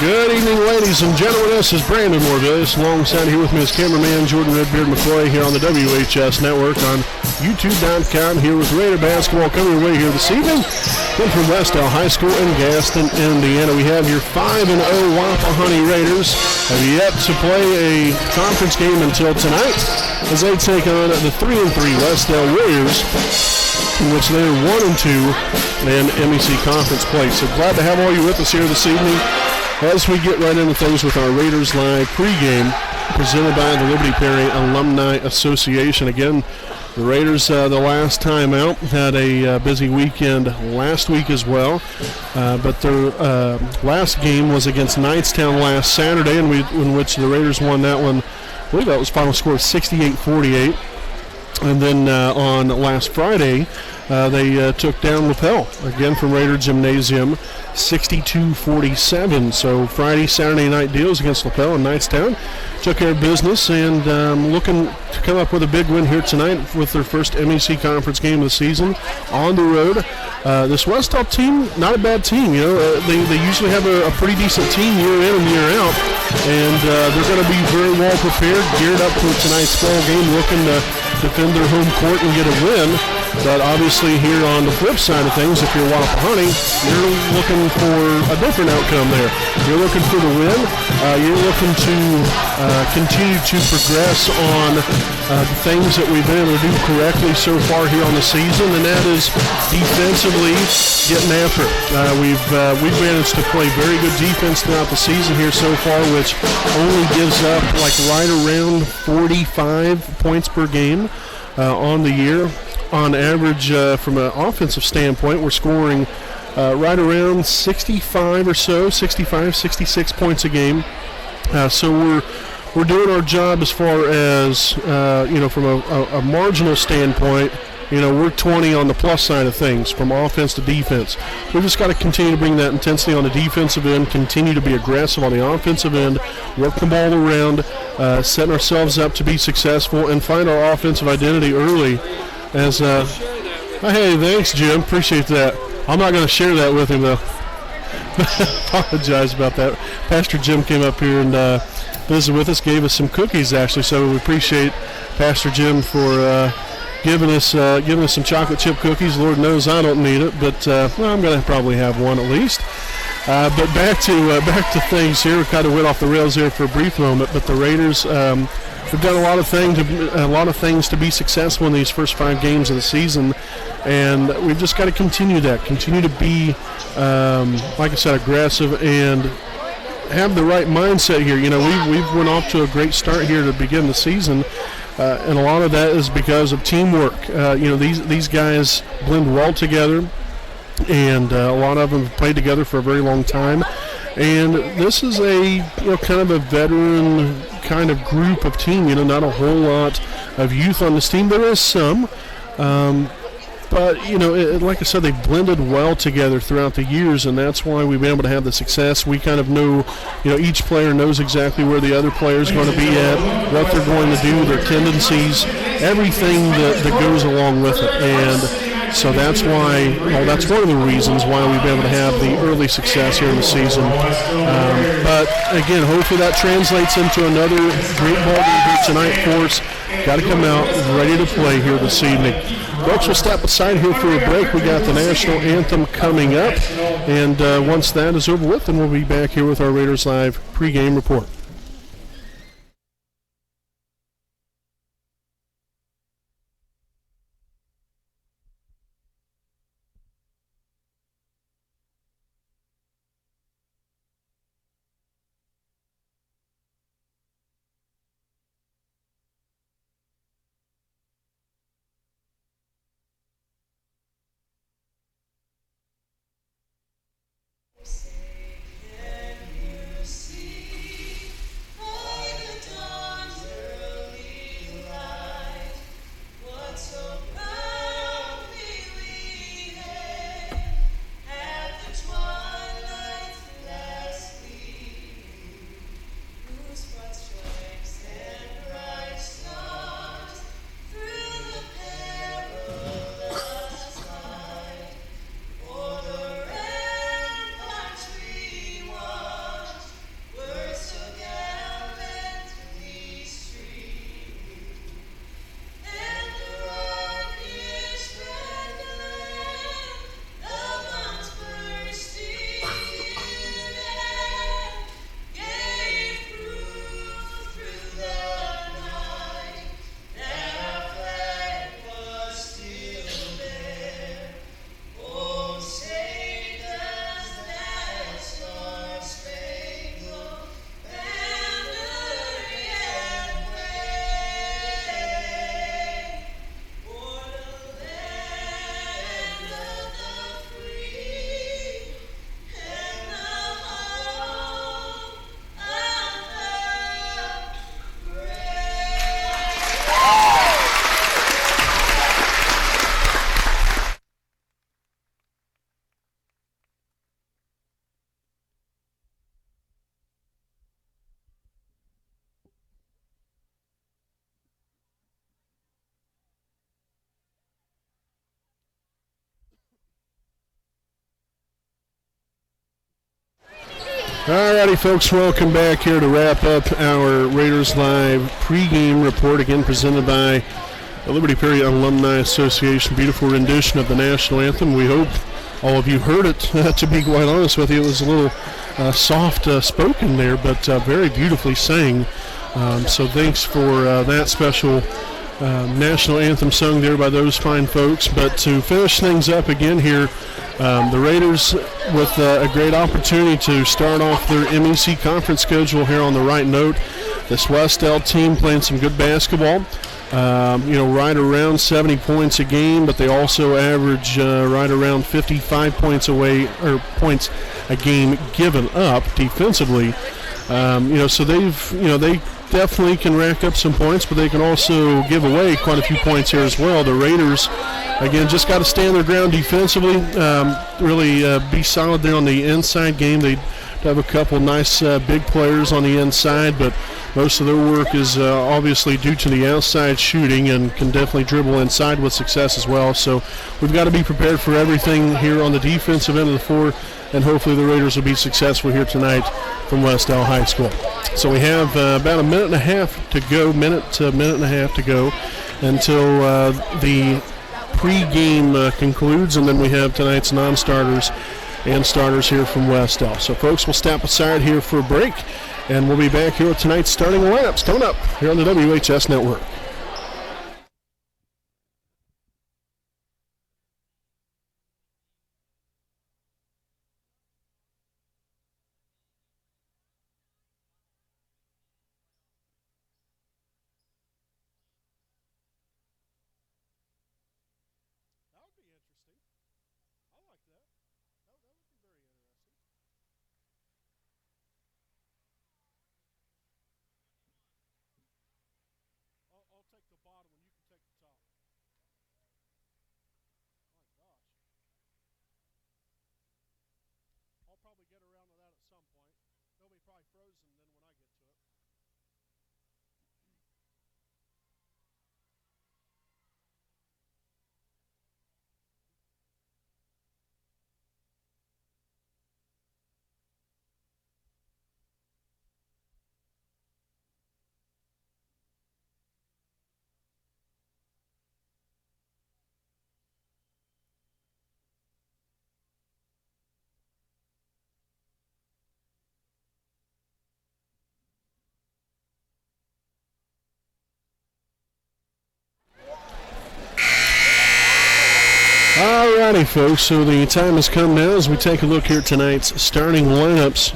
Good evening, ladies and gentlemen. This is Brandon Morvillius. Alongside here with me is cameraman Jordan Redbeard McCoy here on the WHS Network on YouTube.com. Here with Raider basketball coming your way here this evening. Then from Wes-Del High School in Gaston, Indiana. We have your 5-0 Wapahani Raiders have yet to play a conference game until tonight as they take on the 3-3 Wes-Del Warriors, in which they're 1-2 in MEC conference play. So glad to have all you with us here this evening as we get right into things with our Raiders Live pregame presented by the Liberty Perry Alumni Association. Again, the Raiders, the last time out, had a busy weekend last week as well. But their last game was against Knightstown last Saturday, in which the Raiders won that one. I believe that was final score 68-48. And then on last Friday, they took down Lapel, again from Raider Gymnasium, 62-47. So Friday, Saturday night deals against Lapel and Knightstown took care of business, and looking to come up with a big win here tonight with their first MEC conference game of the season on the road. This Wes-Del team, not a bad team. You know, they usually have a pretty decent team year in and year out, and they're going to be very well prepared, geared up for tonight's ball game, looking to defend their home court and get a win. But obviously here on the flip side of things, if you're Wapahani, you're looking for a different outcome there. You're looking for the win. You're looking to continue to progress on the things that we've been able to do correctly so far here on the season, and that is defensively getting after it. We've managed to play very good defense throughout the season here so far, which only gives up like right around 45 points per game on the year. On average, from an offensive standpoint, we're scoring right around 65 or so, 65, 66 points a game. So we're doing our job as far as, from a marginal standpoint. We're 20 on the plus side of things from offense to defense. We've just got to continue to bring that intensity on the defensive end, continue to be aggressive on the offensive end, work the ball around, setting ourselves up to be successful, and find our offensive identity early. Hey, thanks, Jim. Appreciate that. I'm not going to share that with him, though. Apologize about that. Pastor Jim came up here and visited with us, gave us some cookies, actually, so we appreciate Pastor Jim for giving us some chocolate chip cookies. Lord knows I don't need it, but I'm going to probably have one at least. But back to things here. We kind of went off the rails there for a brief moment, but the Raiders we've done a lot of things to be successful in these first 5 games of the season, and we've just got to continue that. Continue to be, like I said, aggressive and have the right mindset here. We've went off to a great start here to begin the season, and a lot of that is because of teamwork. These guys blend well together, and a lot of them have played together for a very long time. And this is a kind of a veteran kind of group of team. Not a whole lot of youth on this team. There is some, but like I said, they've blended well together throughout the years, and that's why we've been able to have the success. We kind of know, each player knows exactly where the other player is going to be at, what they're going to do, their tendencies, everything that goes along with it. And so that's why, that's one of the reasons why we've been able to have the early success here in the season. But again, hopefully that translates into another great ball game here tonight for us. Got to come out ready to play here this evening. Folks, we'll step aside here for a break. We got the national anthem coming up, and once that is over with, then we'll be back here with our Raiders Live pregame report. Alrighty, folks, welcome back here to wrap up our Raiders Live pregame report, again presented by the Liberty Perry Alumni Association. Beautiful rendition of the national anthem. We hope all of you heard it. To be quite honest with you, it was a little soft spoken there, but very beautifully sang. So thanks for that special national anthem sung there by those fine folks. But to finish things up again here, the Raiders with a great opportunity to start off their MEC conference schedule here on the right note. This Wes-Del team playing some good basketball, right around 70 points a game, but they also average right around 55 points a game given up defensively. So they definitely can rack up some points, but they can also give away quite a few points here as well. The Raiders, again, just got to stand their ground defensively, really be solid there on the inside game. They have a couple nice big players on the inside, but most of their work is obviously due to the outside shooting and can definitely dribble inside with success as well. So we've got to be prepared for everything here on the defensive end of the floor, and hopefully the Raiders will be successful here tonight from Wes-Del High School. So we have about a minute and a half to go until the pregame concludes, and then we have tonight's non-starters and starters here from Wes-Del. So folks, we'll step aside here for a break, and we'll be back here with tonight's starting lineups coming up here on the WHS Network. Alrighty, folks, so the time has come now as we take a look here at tonight's starting lineups.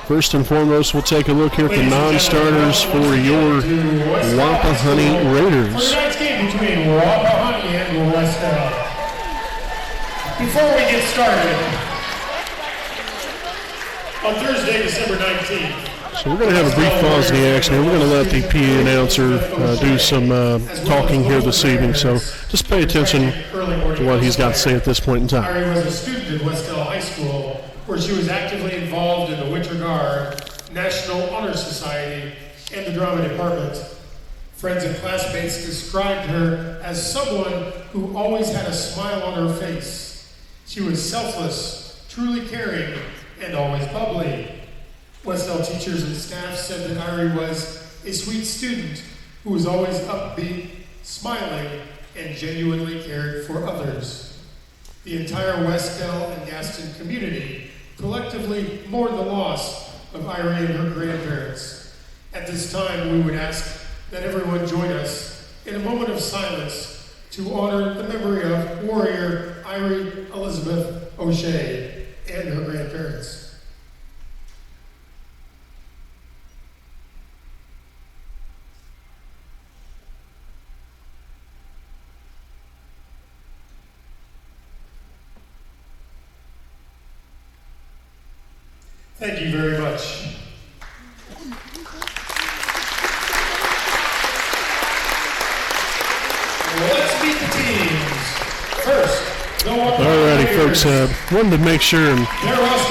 First and foremost, we'll take a look here at the non-starters for your Wapahani Raiders. Tonight's game between Wapahani and Wes-Del. Before we get started, on Thursday, December 19th, so we're going to have a brief pause in the action here. We're going to let the PA announcer do some talking here this evening, so just pay attention to what he's got to say at this point in time. Ari was a student at Wes-Del High School, where she was actively involved in the Winter Guard, National Honor Society, and the drama department. Friends and classmates described her as someone who always had a smile on her face. She was selfless, truly caring, and always bubbly. Wes-Del teachers and staff said that Irie was a sweet student who was always upbeat, smiling, and genuinely cared for others. The entire Wes-Del and Gaston community collectively mourned the loss of Irie and her grandparents. At this time, we would ask that everyone join us in a moment of silence to honor the memory of warrior Irie Elizabeth O'Shea and her grandparents. Thank you very much. Let's meet the teams. First, alrighty, folks. Wanted to make sure and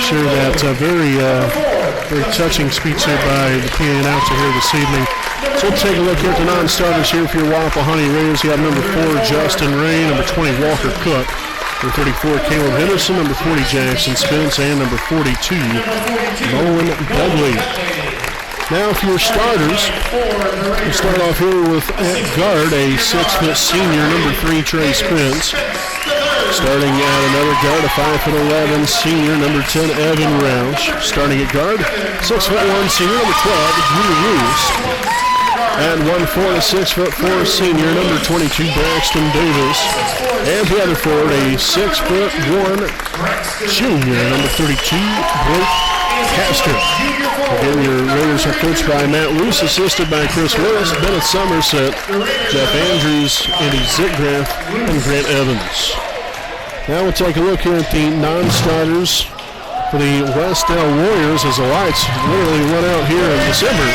share that very touching speech here by the PA announcer here this evening. So we'll take a look here at the non-starters here for your Wapahani Raiders. You have number 4, Justin Ray, number 20, Walker Cook. Number 34, Caleb Henderson. Number 40, Jackson Spence. And number 42, Nolan Dudley. Now for your starters, we'll start off here with at guard, a 6-foot senior, number 3, Trey Spence. Starting at another guard, a 5'11" senior, number 10, Evan Roush. Starting at guard, 6'1" senior, number 12, Drew Roos. At 1'4", a 6'4" senior, number 22, Braxton Davis. And the other forward, a 6'1" junior, number 32, Blake Castor. Again, your Raiders are coached by Matt Luce, assisted by Chris Willis, Bennett Somerset, Jeff Andrews, Andy Zitgraff, and Grant Evans. Now we'll take a look here at the non-starters for the Wes-Del Warriors as the lights literally went out here in December.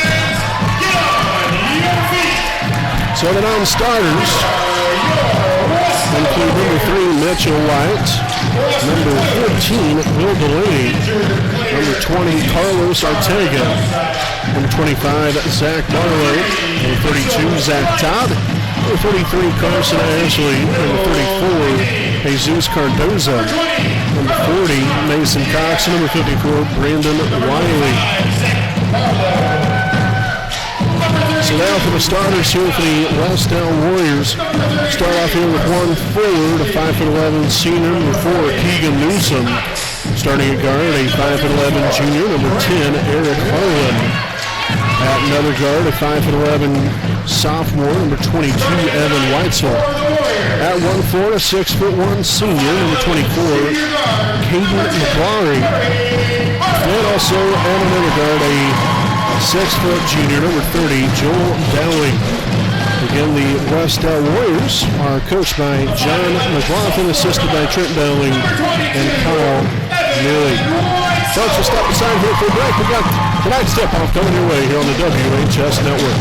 So the non-starters include number 3, Mitchell White, number 14, Will Delaney, number 20, Carlos Ortega, number 25, Zach Barlow, number 32, Zach Todd, number 33, Carson Ashley, number 34, Jesus Cardoza, number 40, Mason Cox, and number 54, Brandon Wiley. So now for the starters here for the Wes-Del Warriors. Start off here with one forward, a 5'11" senior, number 4, Keegan Newsom. Starting at guard, a 5'11" junior, number 10, Eric Harlan. At another guard, a 5'11" sophomore, number 22, Evan Weitzel. At 1'4", a 6'1" senior, number 24, Caden McLaury. And also at another guard, a 6-foot junior, number 30, Joel Dowling. Again, the Wes-Del Warriors are coached by John McLaughlin, assisted by Trent Dowling and Kyle Neely. Folks, we'll step aside here for a break. We've got tonight's tip-off coming your way here on the WHS Network.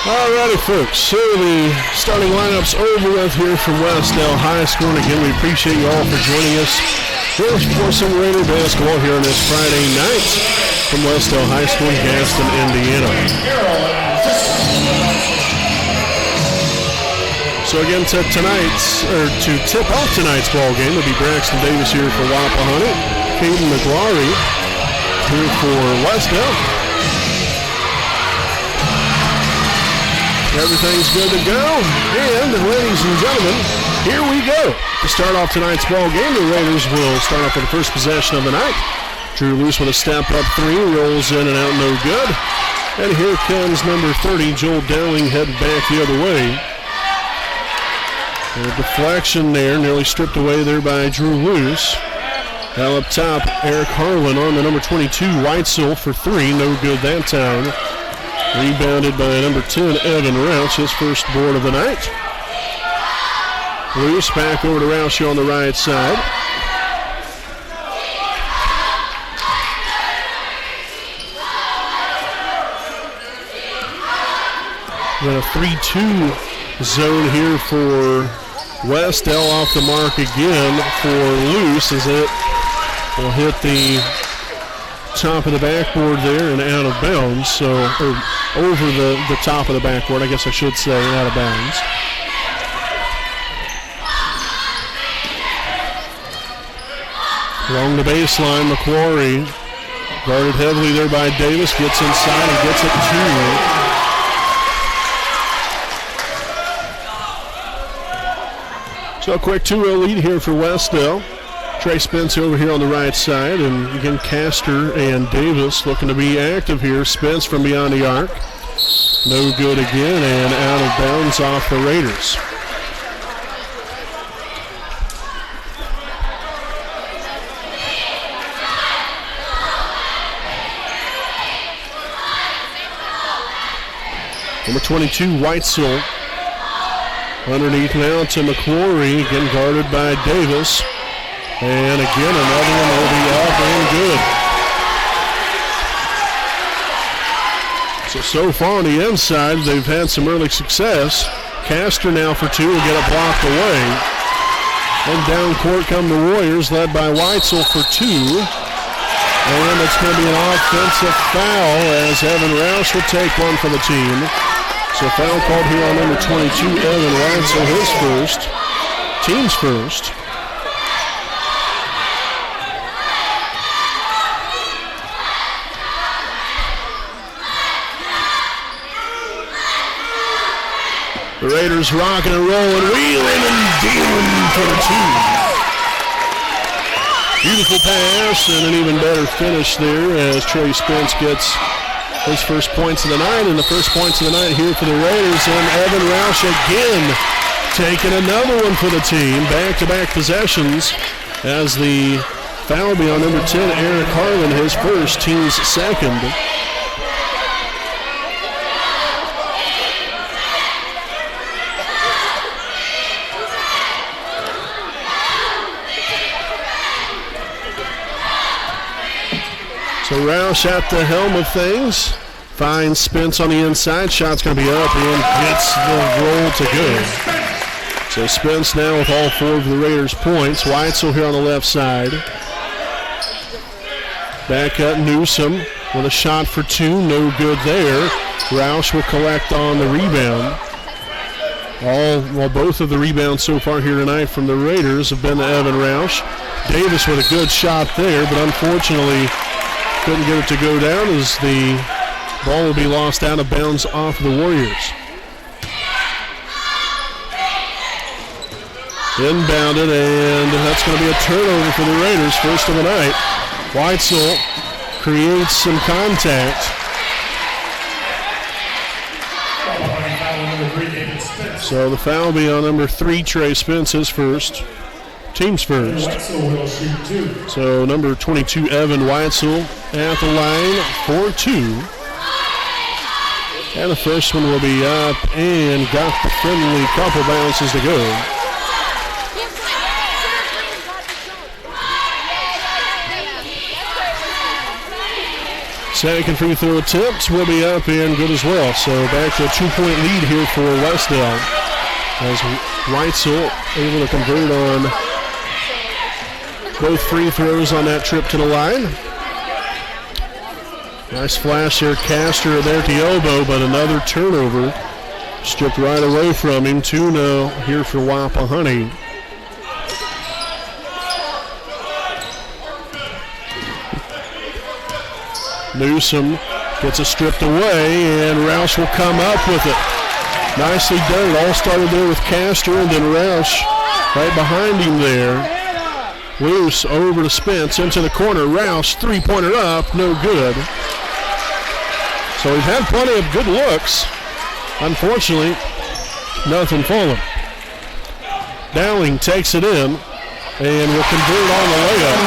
Alrighty, folks, so the starting lineup's over with here from Wes-Del High School, and again, we appreciate you all for joining us here for some Raider basketball here on this Friday night from Wes-Del High School in Gaston, Indiana. So again, to tip off tonight's ball game will be Braxton Davis here for Wapahani, Caden McLaury here for Wes-Del. Everything's good to go, and ladies and gentlemen, here we go. To start off tonight's ball game, the Raiders will start off with the first possession of the night. Drew Loose with a step-up three, rolls in and out, no good. And here comes number 30, Joel Dowling, heading back the other way. A deflection there, nearly stripped away there by Drew Loose. Now up top, Eric Harlan on the number 22, Weitzel for three, no good that time. Rebounded by number 10, Evan Roush, his first board of the night. Loose back over to Roush on the right side. Got a 3-2 zone here for Wes-Del, off the mark again for Loose as it will hit the top of the backboard there and out of bounds, so over the top of the backboard, I guess I should say, and out of bounds. Along the baseline, McQuarrie guarded heavily there by Davis, gets inside and gets it to So a quick 2-0 lead here for Wes-Del. Trey Spence over here on the right side, and again Castor and Davis looking to be active here. Spence from beyond the arc. No good again, and out of bounds off the Raiders. Number 22, Weitzel. Underneath now to McClory, again guarded by Davis. And again, another one will be up and good. So far on the inside, they've had some early success. Castor now for 2 will get it blocked away. And down court come the Warriors, led by Weitzel for 2. And it's going to be an offensive foul as Evan Roush will take one for the team. So foul called here on number 22, Evan Weitzel, his first, team's first. The Raiders rocking and rolling, wheeling and dealing for the 2. Beautiful pass and an even better finish there as Trey Spence gets his first points of the night, and the first points of the night here for the Raiders. And Evan Roush again taking another one for the team. Back-to-back possessions as the foul will be on number 10, Eric Harlan, his first, team's second. So Roush at the helm of things. Finds Spence on the inside. Shot's going to be up and gets the roll to go. So Spence now with all 4 of the Raiders' points. Weitzel here on the left side. Back up Newsom with a shot for 2. No good there. Roush will collect on the rebound. Both of the rebounds so far here tonight from the Raiders have been to Evan Roush. Davis with a good shot there, but unfortunately couldn't get it to go down as the ball will be lost out of bounds off the Warriors. Inbounded, and that's going to be a turnover for the Raiders, first of the night. Weitzel creates some contact. So the foul will be on number 3, Trey Spence, his first. Team's first. So number 22, Evan Weitzel at the line for 2. And the first one will be up and got the friendly couple bounces to go. Second free throw attempt will be up and good as well. So back to a 2-point lead here for Wes-Del as Weitzel able to convert on both free throws on that trip to the line. Nice flash there, Castor there at the elbow, but another turnover stripped right away from him. 2-0 here for Wapahani. Newsom gets it stripped away, and Roush will come up with it. Nicely done. It all started there with Castor, and then Roush right behind him there. Loose over to Spence into the corner. Roush, 3-pointer up, no good. So we've had plenty of good looks. Unfortunately, nothing falling. Dowling takes it in and will convert on the layup.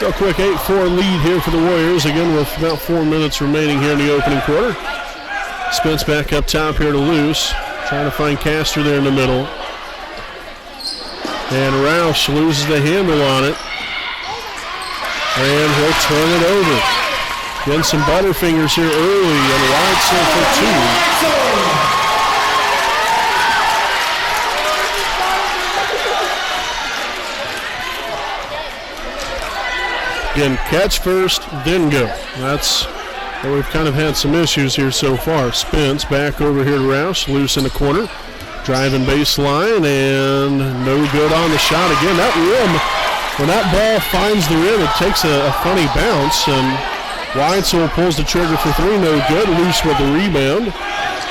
So a quick 8-4 lead here for the Warriors, again with about 4 minutes remaining here in the opening quarter. Spence back up top here to Luce, trying to find Castor there in the middle. And Roush loses the handle on it. And he'll turn it over. Getting some butterfingers here early, and Weitzel for 2. Again, catch first, then go. That's where we've kind of had some issues here so far. Spence back over here to Roush, loose in the corner. Driving baseline, and no good on the shot. Again, that rim, when that ball finds the rim, it takes a funny bounce, and Weitzel pulls the trigger for three, no good. Loose with the rebound.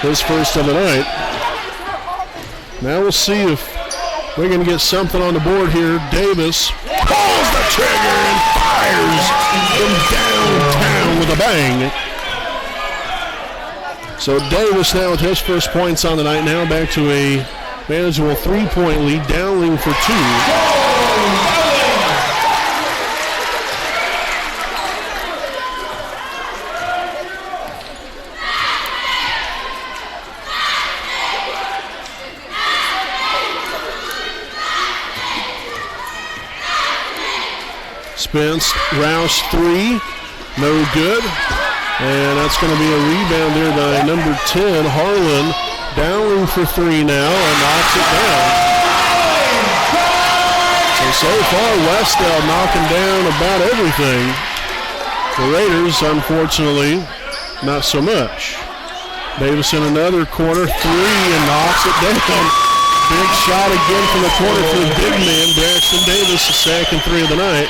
His first of the night. Now we'll see if we're going to get something on the board here. Davis pulls the trigger and fires from downtown with a bang. So Davis now with his first points on the night, now back to a manageable 3-point lead. Dowling for two. Spence, Roush three, no good. And that's going to be a rebound there by number 10, Harlan. Dowling for three now and knocks it down. So far, Wes-Del knocking down about everything. The Raiders, unfortunately, not so much. Davis in another corner, three, and knocks it down. Big shot again from the corner for the big man, Braxton Davis, the second three of the night.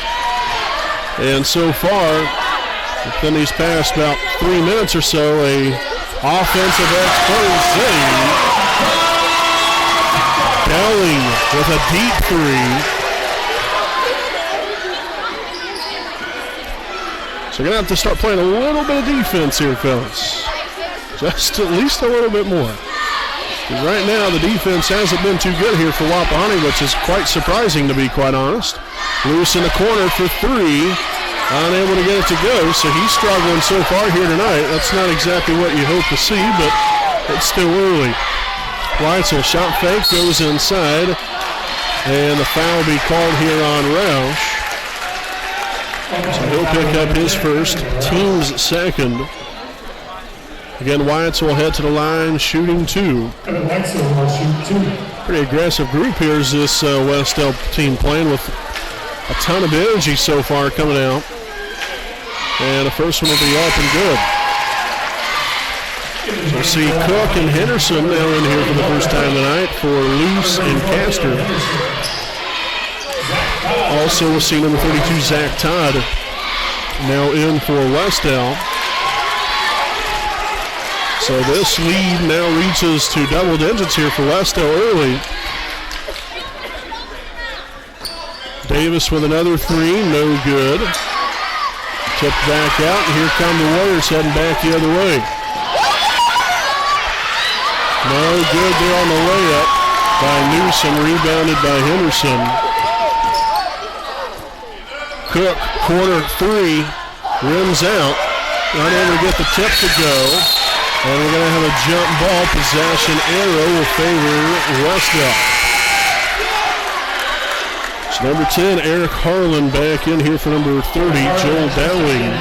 And so far, within these past about 3 minutes or so, a offensive explosion. Dowling with a deep three. So you're going to have to start playing a little bit of defense here, fellas. Just at least a little bit more. Because right now, the defense hasn't been too good here for Wapahani, which is quite surprising, to be quite honest. Loose in the corner for three. Unable to get it to go, so he's struggling so far here tonight. That's not exactly what you hope to see, but it's still early. Weitzel shot fake, goes inside, and the foul will be called here on Roush. So he'll pick up his first, team's second. Again, Weitzel will head to the line, shooting two. Pretty aggressive group here is this Wes-Del team, playing with a ton of energy so far coming out. And the first one will be up and good. So we'll see Cook and Henderson now in here for the first time tonight for Luce and Castor. Also we'll see number 32, Zach Todd, now in for Wes-Del. So this lead now reaches to double digits here for Wes-Del early. Davis with another three, no good. Tipped back out, and here come the Warriors heading back the other way. No good there on the layup by Newsom, rebounded by Henderson. Cook, corner three, rims out, unable to get the tip to go. And we're going to have a jump ball possession. Arrow will favor Wes-Del. Number 10, Eric Harlan back in here for number 30, Joel Dowling.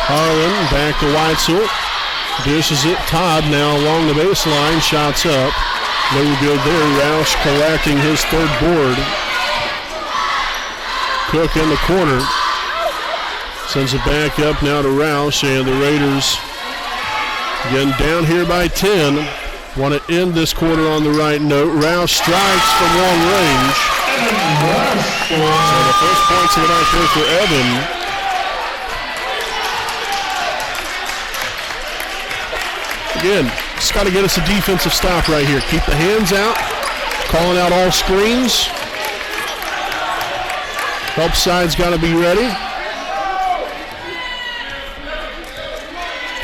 Harlan back to Weitzel. Dishes it. Todd now along the baseline. Shots up. No good there. Roush collecting his third board. Cook in the corner. Sends it back up now to Roush, and the Raiders again down here by 10. Want to end this quarter on the right note. Roush strikes from long range. So the first points of the night there for Evan. Again, just got to get us a defensive stop right here. Keep the hands out, calling out all screens. Help side's got to be ready.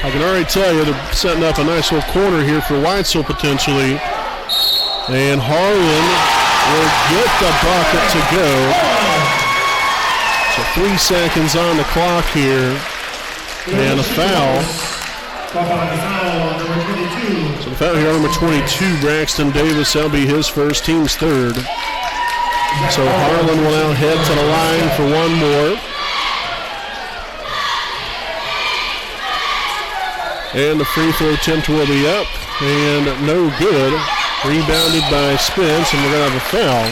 I can already tell you they're setting up a nice little corner here for Weitzel potentially. And Harlan will get the bucket to go. So 3 seconds on the clock here. And a foul. So the foul here on number 22, Braxton Davis. That'll be his first, team's third. So Harlan will now head to the line for one more. And the free throw attempt will be up and no good. Rebounded by Spence, and we're going to have a foul.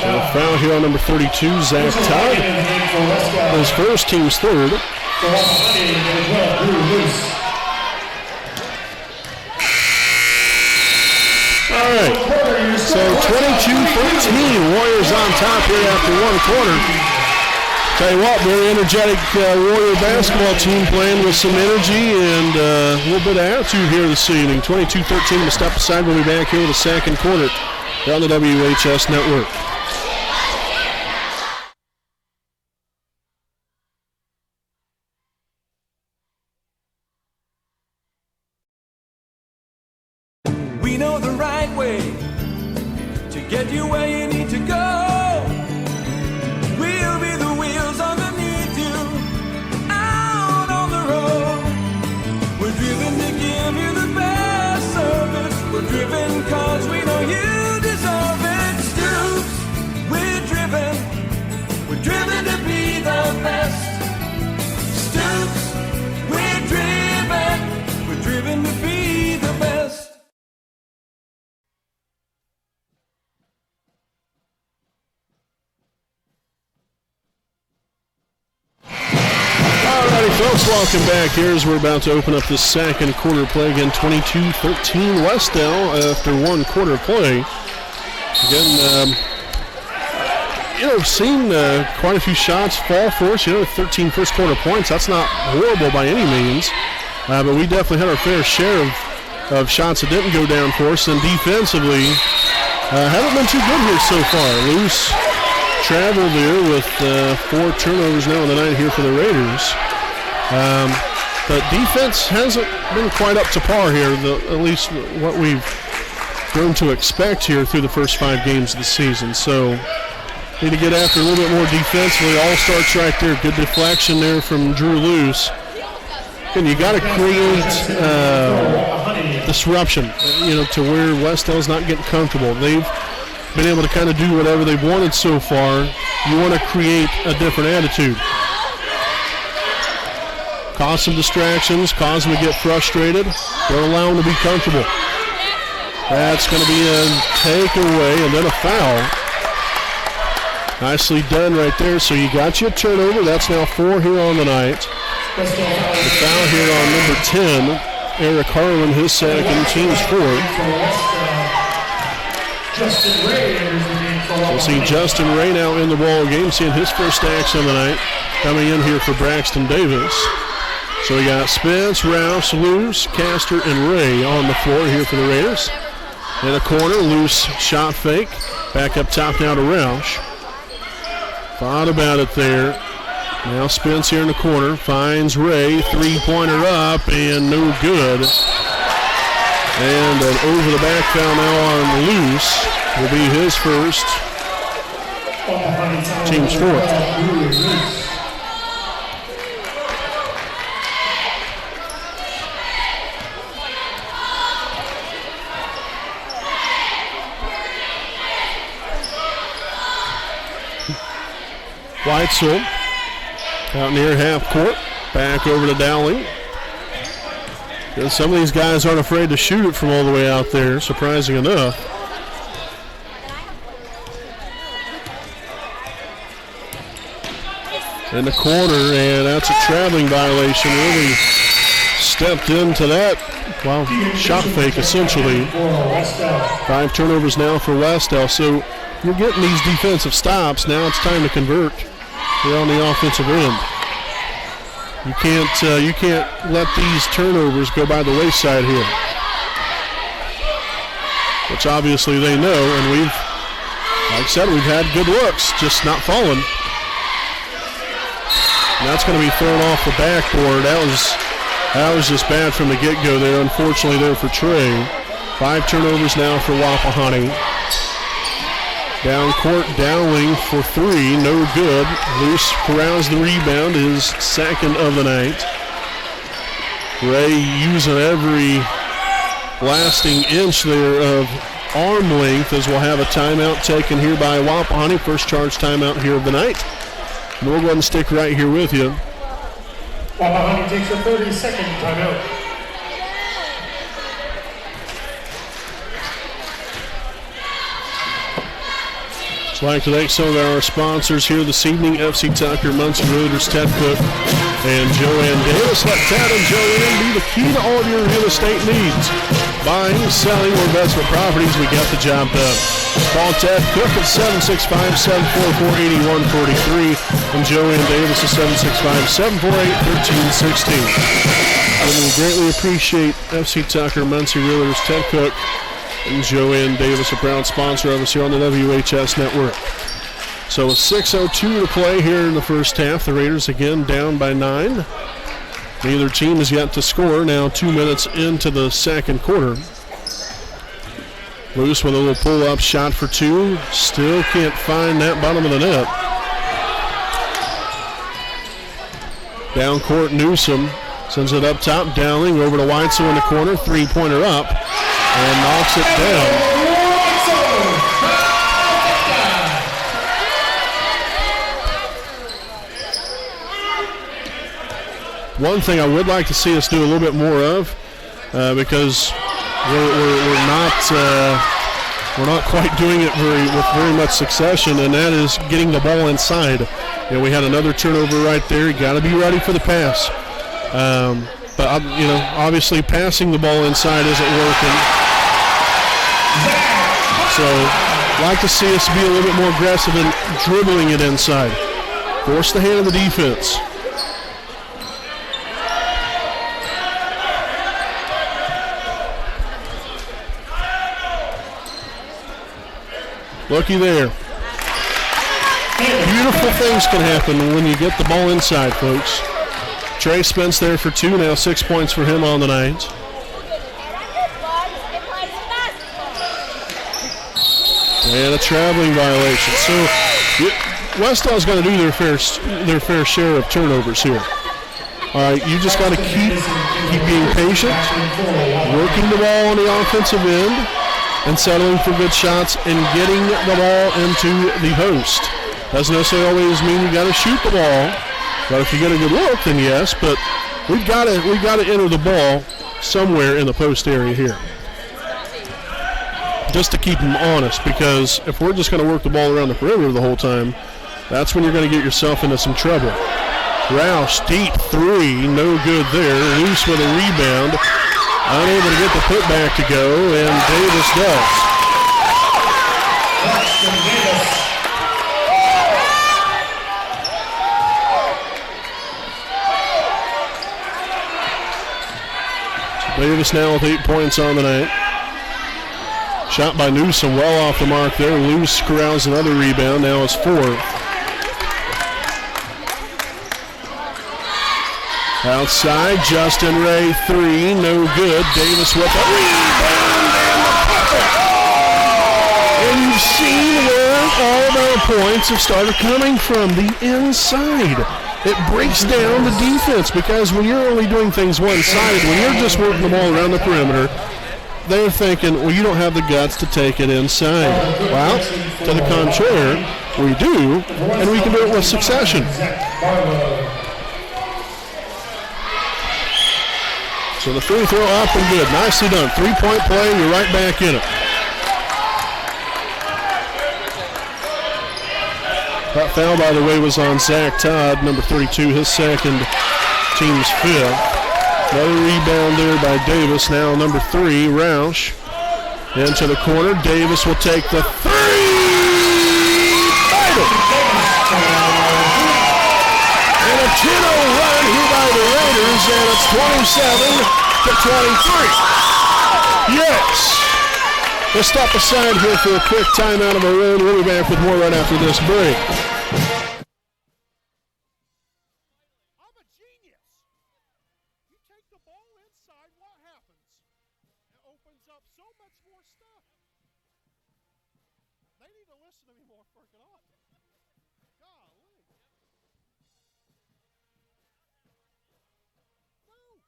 And a foul here on number 32, Zach Todd. His first, team's third. All right, so 22-13, Warriors on top here after one quarter. Tell you what, very energetic Warrior basketball team playing with some energy and a little bit of attitude here this evening. 22-13 to step aside. We'll be back here with the second quarter on the WHS Network. We know the right way to get you where you need to go. We'll be the wheels underneath you, out on the road. We're driven to give you the best service. We're driven cause we know you deserve it. Stoops, we're driven to be the best. Stoops, we're driven to be the best. Folks, welcome back here as we're about to open up the second quarter play. Again, 22-13 Wes-Del after one quarter play. Again, seen quite a few shots fall for us. 13 first quarter points. That's not horrible by any means. But we definitely had our fair share of shots that didn't go down for us. And defensively, haven't been too good here so far. Loose travel there with 4 turnovers now in the night here for the Raiders. But defense hasn't been quite up to par here, at least what we've grown to expect here through the first 5 games of the season. So need to get after a little bit more defensively. All starts right there. Good deflection there from Drew Luce. And you got to create disruption, to where Wes-Del's not getting comfortable. They've been able to kind of do whatever they've wanted so far. You want to create a different attitude. Cause some distractions, cause them to get frustrated. Don't allow them to be comfortable. That's going to be a takeaway and then a foul. Nicely done right there. So you got your turnover. That's now 4 here on the night. The foul here on number 10, Eric Harlan, his second, team's 4th. We'll see Justin Ray now in the ball game, seeing his first action of the night, coming in here for Braxton Davis. So we got Spence, Rouse, Luce, Castor, and Ray on the floor here for the Raiders. In the corner, Luce shot fake. Back up top now to Roush. Thought about it there. Now Spence here in the corner. Finds Ray. Three-pointer up and no good. And an over-the-back foul now on Luce. Will be his first. Team's 4th. Weitzel out near half court. Back over to Dowling. And some of these guys aren't afraid to shoot it from all the way out there, surprising enough. In the corner, and that's a traveling violation. Really stepped into that, shot fake essentially. 5 turnovers now for Wes-Del. So you're getting these defensive stops. Now it's time to convert. You're on the offensive end. You can't let these turnovers go by the wayside here, which obviously they know. And like I said, we've had good looks, just not falling. And that's going to be thrown off the backboard. That was just bad from the get-go there, unfortunately, there for Trey. 5 turnovers now for Wapahani. Down court, Dowling for 3, no good. Luce corrals the rebound, his second of the night. Ray using every lasting inch there of arm length, as we'll have a timeout taken here by Wapahani. First charge timeout here of the night. And we'll go ahead and stick right here with you. Wapahani takes a 30-second timeout. I'd like to thank some of our sponsors here this evening, FC Tucker, Muncie Roaders, Ted Cook, and Joanne Davis. Let Ted and Joanne be the key to all of your real estate needs. Buying, selling, or investment properties, we got the job done. Call Ted Cook at 765-744-8143 and Joanne Davis at 765-748-1316. And we greatly appreciate FC Tucker, Muncie Realtors, Ted Cook, and Joanne Davis, a proud sponsor of us here on the WHS Network. So with 6:02 to play here in the first half, the Raiders again down by 9. Neither team has yet to score. Now 2 minutes into the second quarter. Luce with a little pull-up shot for two. Still can't find that bottom of the net. Down court, Newsom sends it up top. Dowling over to Weitzel in the corner. Three-pointer up and knocks it down. One thing I would like to see us do a little bit more of, because we're not quite doing it with very much succession, and that is getting the ball inside. You know, we had another turnover right there. You got to be ready for the pass. But obviously passing the ball inside isn't working. So I'd like to see us be a little bit more aggressive in dribbling it inside. Force the hand of the defense. Looky there. Beautiful things can happen when you get the ball inside, folks. Trey Spence there for two, now 6 points for him on the night. And a traveling violation. So Wes-Del's going to do their fair share of turnovers here. All right, you just got to keep being patient, working the ball on the offensive end, and settling for good shots and getting the ball into the post. Doesn't necessarily always mean you got to shoot the ball, but if you get a good look, then yes. But we've got to enter the ball somewhere in the post area here, just to keep them honest. Because if we're just going to work the ball around the perimeter the whole time, that's when you're going to get yourself into some trouble. Roush, deep three, no good there. Luce with a rebound. Unable to get the putback to go, and Davis does. Davis now with 8 points on the night. Shot by Newsom, well off the mark there. Luce corrals another rebound, now it's 4. Outside, Justin Ray, three, no good. Davis with a rebound and the bucket. And you've seen where all of our points have started coming from, the inside. It breaks down the defense, because when you're only doing things one-sided, when you're just working the ball around the perimeter, they're thinking, well, you don't have the guts to take it inside. Well, to the contrary, we do, and we can do it with succession. So the free throw up and good. Nicely done. 3-point play, and you're right back in it. That foul, by the way, was on Zach Todd, number 32, his second, team's 5th. Another rebound there by Davis. Now number 3, Roush. Into the corner. Davis will take the three. And a 10-0 run here by the Raiders, and it's 27-23. Yes. Let's step aside here for a quick timeout of our own. We'll be back with more right after this break. I'm a genius. You take the ball inside, what happens? It opens up so much more stuff. They need to listen to me more freaking often. Golly. No.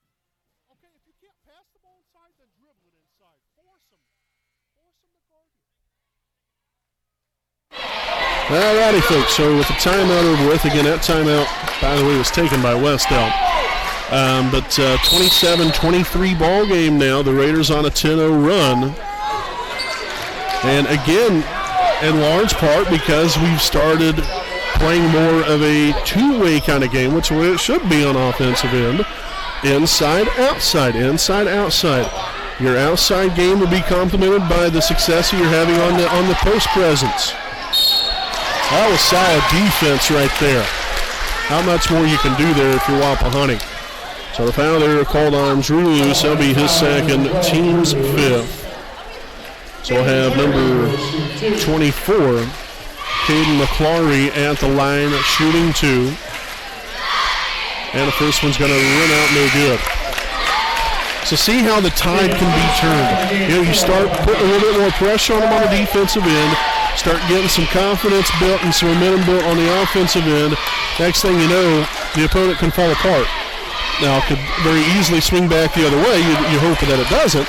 Okay, if you can't pass the ball inside, then dribble it inside. Force them. Force them to guard you. Alrighty, folks. So with the timeout over with, again, that timeout, by the way, was taken by Wes-Del. But 27-23 ball game now. The Raiders on a 10-0 run. And again, in large part because we've started playing more of a two-way kind of game, which it should be on offensive end. Inside, outside, inside, outside. Your outside game will be complemented by the success that you're having on the post presence. That was solid defense right there. How much more you can do there if you're Wapahani. So the foul there called on Drew Lewis. That'll be his second, team's fifth. So we'll have number 24, Caden McClary at the line, shooting two. And the first one's going to run out no good. So see how the tide can be turned. You start putting a little bit more pressure on them on the defensive end, start getting some confidence built and some momentum built on the offensive end. Next thing you know, the opponent can fall apart. Now, it could very easily swing back the other way. You hope that it doesn't.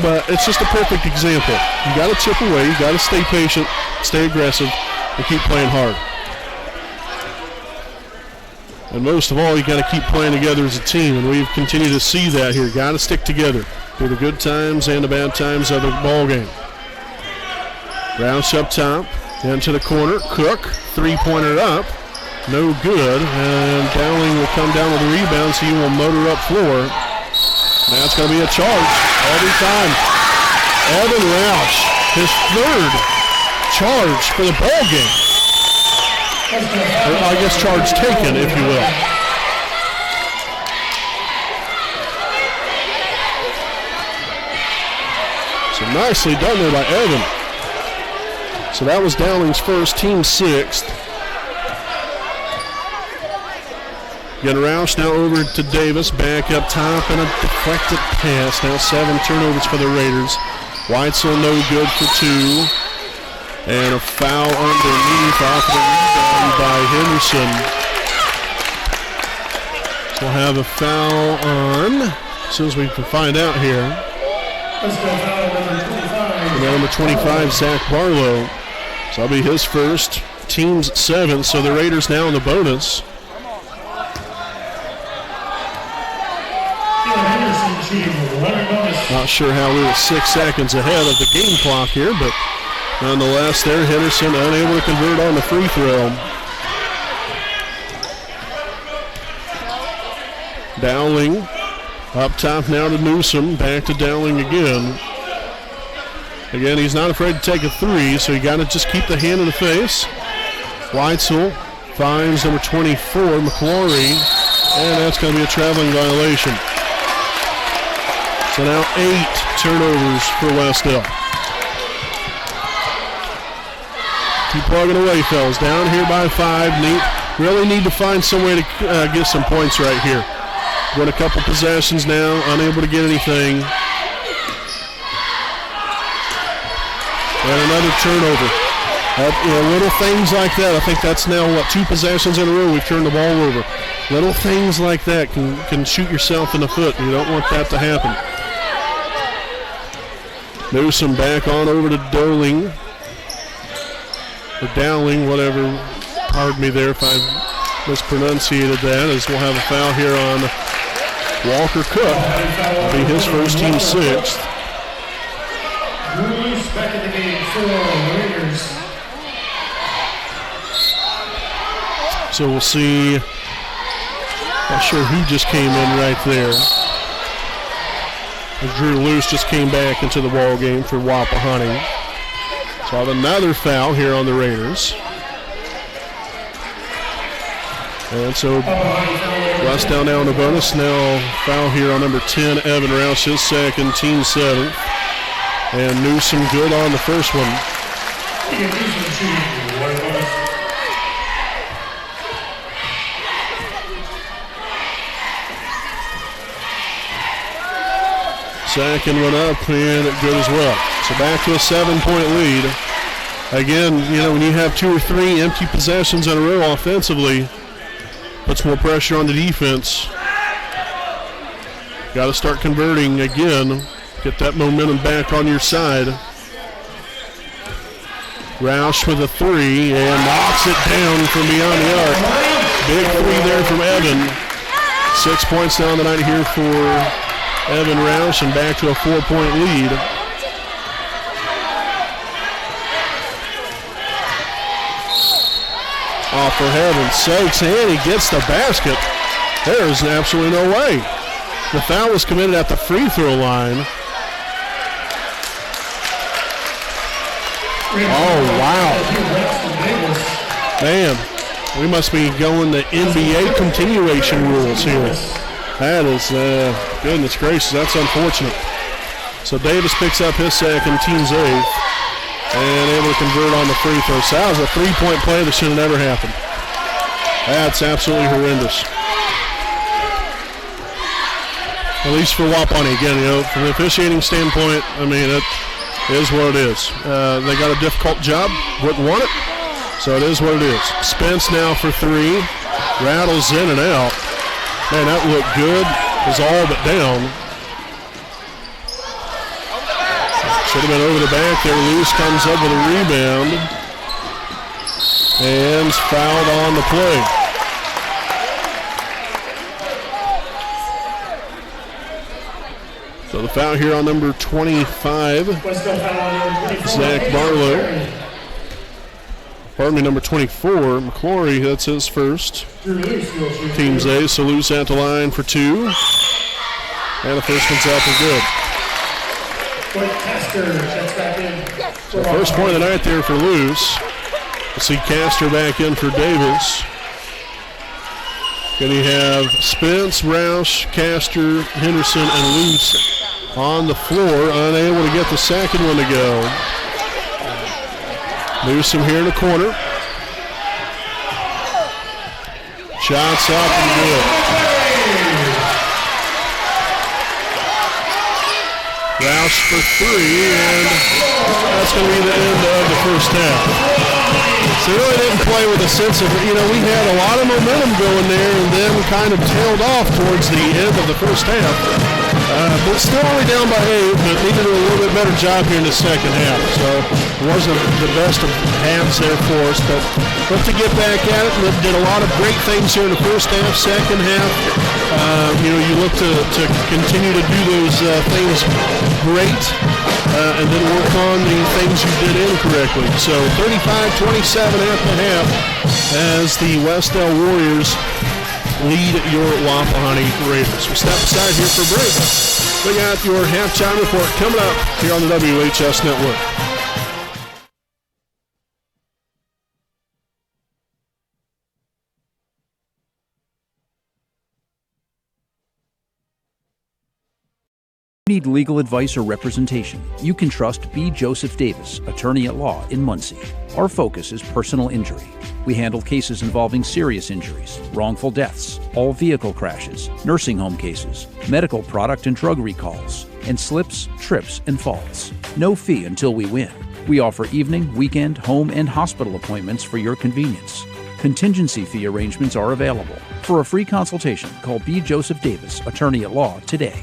But it's just a perfect example. You got to chip away. You got to stay patient, stay aggressive, and keep playing hard. And most of all, you got to keep playing together as a team, and we've continued to see that here. Got to stick together through the good times and the bad times of the ball game. Rouse up top, into the corner. Cook, three-pointer up. No good, and Dowling will come down with the rebound, so he will motor up floor. Now it's going to be a charge every time. Evan Roush, his third charge for the ball game. Or I guess charge taken, if you will. So nicely done there by Evan. So that was Dowling's first, team sixth. Again, Roush now over to Davis, back up top, and a deflected pass. Now 7 turnovers for the Raiders. Weitzel no good for 2. And a foul underneath off the rebound by Henderson. So we'll have a foul on, as soon as we can find out here. Let's go foul number 25. And number 25, Zach Barlow. So that'll be his first, team's 7th. So the Raiders now in the bonus. Not sure how we were 6 seconds ahead of the game clock here, but nonetheless there, Henderson unable to convert on the free throw. Dowling up top now to Newsom, back to Dowling again. Again, he's not afraid to take a three, so you got to just keep the hand in the face. Weitzel finds number 24, McClory, and that's going to be a traveling violation. So now 8 turnovers for Wes-Del. Keep plugging away, fellas. Down here by 5. Really need to find some way to get some points right here. Win a couple possessions now, unable to get anything. And another turnover. Little things like that. I think that's now, 2 possessions in a row we've turned the ball over. Little things like that can shoot yourself in the foot. You don't want that to happen. Newsom back on over to Dowling. Or Dowling, whatever. Pardon me there if I mispronunciated that, as we'll have a foul here on Walker Cook. That'll be his first, team 6th. Bruce back in the game for the Raiders. So we'll see. Not sure who just came in right there. Drew Luce just came back into the ball game for Wapahani. So I have another foul here on the Raiders. And so Wes-Del now in the bonus. Now foul here on number 10, Evan Roush, his second, team 7th. And Newsom good on the first one. Second one up and good as well. So back to a 7-point lead. Again, when you have 2 or 3 empty possessions in a row offensively, puts more pressure on the defense. Got to start converting again. Get that momentum back on your side. Roush with a 3 and knocks it down from beyond the arc. Big 3 there from Evan. 6 points down the night here for Evan Roush, and back to a 4-point lead. Oh, for heaven's sakes, and he gets the basket. There is absolutely no way. The foul was committed at the free throw line. Oh, wow. Man, we must be going the NBA continuation rules here. That is, goodness gracious, that's unfortunate. So Davis picks up his second, team's eighth, and able to convert on the free throw. So that was a three-point play that should have never happened. That's absolutely horrendous. At least for Wapahani. Again, from the officiating standpoint, I mean, it is what it is. They got a difficult job, wouldn't want it, so it is what it is. Spence now for three, rattles in and out. Man, that looked good. It was all but down. Should have been over the back there. Luce comes up with a rebound. And fouled on the play. So the foul here on number 25, Zach Barlow. Pardon me, number 24, McClory, that's his first. Team's A, so Luce at the line for two. And the first one's up and good. So first point of the night there for Luce. We'll see Castor back in for Davis. Then you have Spence, Roush, Castor, Henderson, and Luce on the floor, unable to get the second one to go. Newsom here in the corner. Shots up and good. Roush for three, and that's going to be the end of the first half. So really didn't play with a sense of, we had a lot of momentum going there and then kind of tailed off towards the end of the first half. But still only down by 8, but needed to do a little bit better job here in the second half. So it wasn't the best of halves there for us, but looked to get back at it. Did a lot of great things here in the first half, second half. You look to continue to do those things great and then work on the things you did incorrectly. So 35-27 at the half as the Wes-Del Warriors lead your Wapahani Raiders. We'll step aside here for a break. We got your halftime report coming up here on the WHS Network. Need legal advice or representation, you can trust B. Joseph Davis, attorney at law in Muncie. Our focus is personal injury. We handle cases involving serious injuries, wrongful deaths, all vehicle crashes, nursing home cases, medical product and drug recalls, and slips, trips, and falls. No fee until we win. We offer evening, weekend, home, and hospital appointments for your convenience. Contingency fee arrangements are available. For a free consultation, call B. Joseph Davis, attorney at law, today.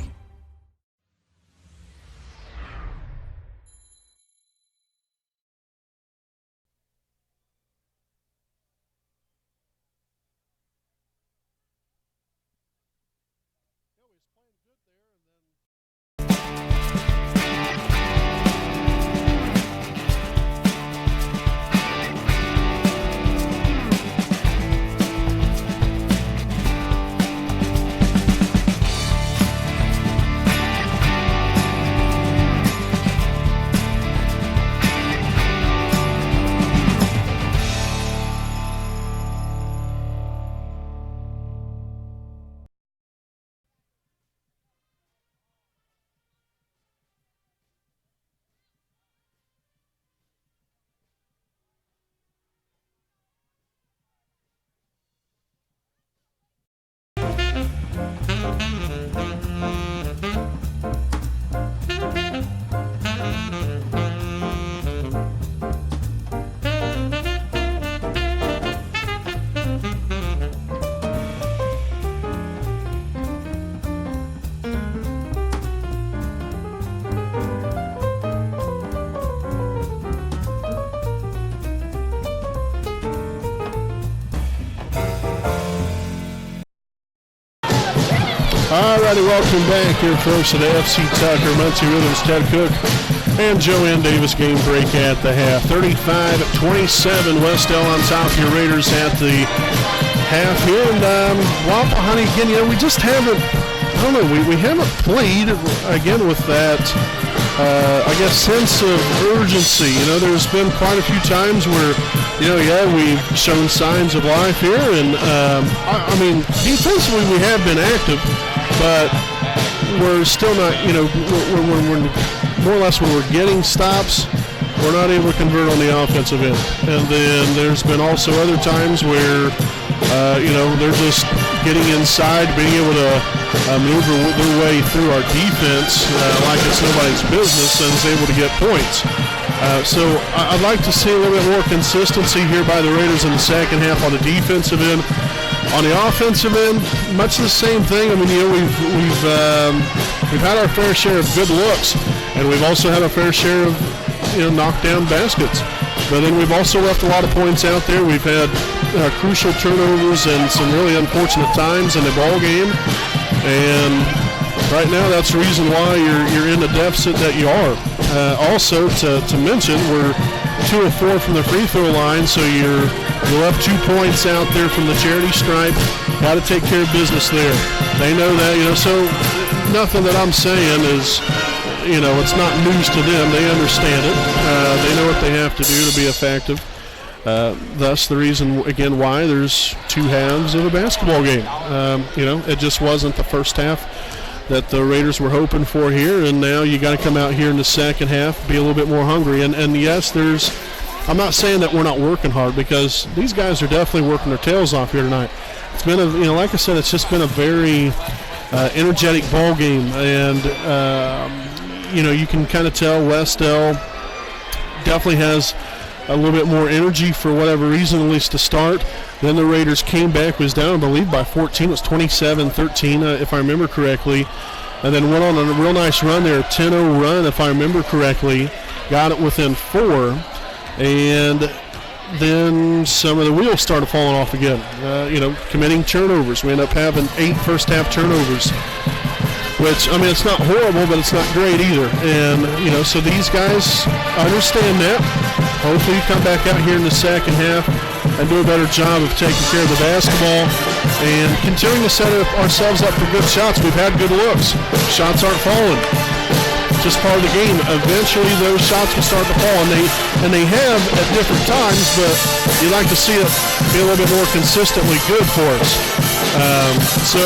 Alrighty, welcome back here, folks, to the FC Tucker Muncie Rhythms. Ted Cook And Joanne Davis game break at the half. 35-27, Wes-Del on top of your Raiders at the half here. And Wapahani, again, we just haven't, I don't know, we haven't played, again, with that, I guess, sense of urgency. There's been quite a few times where, we've shown signs of life here. And, I mean, defensively we have been active, but we're still not, we're more or less when we're getting stops, we're not able to convert on the offensive end. And then there's been also other times where, they're just getting inside, being able to maneuver their way through our defense like it's nobody's business and is able to get points. So I'd like to see a little bit more consistency here by the Raiders in the second half on the defensive end. On the offensive end, much the same thing. I mean, we've had our fair share of good looks, and we've also had a fair share of knockdown baskets. But then we've also left a lot of points out there. We've had crucial turnovers and some really unfortunate times in the ball game. And right now, that's the reason why you're in the deficit that you are. Also, to mention, we're 2 of 4 from the free throw line, so you'll have 2 points out there from the charity stripe. Got to take care of business there. They know that, so nothing that I'm saying is, it's not news to them. They understand it. They know what they have to do to be effective. Thus, the reason, again, why there's 2 halves of a basketball game. It just wasn't the first half that the Raiders were hoping for here, and now you got to come out here in the second half, be a little bit more hungry. And yes, I'm not saying that we're not working hard, because these guys are definitely working their tails off here tonight. It's been like I said, it's just been a very energetic ball game, and you can kind of tell Wes-Del definitely has a little bit more energy for whatever reason, at least to start. Then the Raiders came back, was down, I believe, by 14. It was 27-13, if I remember correctly. And then went on a real nice run there, a 10-0 run, if I remember correctly. Got it within 4. And then some of the wheels started falling off again, committing turnovers. We ended up having 8 first-half turnovers, which, I mean, it's not horrible, but it's not great either. And, so these guys understand that. Hopefully you come back out here in the second half and do a better job of taking care of the basketball and continuing to set ourselves up for good shots. We've had good looks. Shots aren't falling. Just part of the game. Eventually those shots will start to fall, and they have at different times, but you'd like to see it be a little bit more consistently good for us. So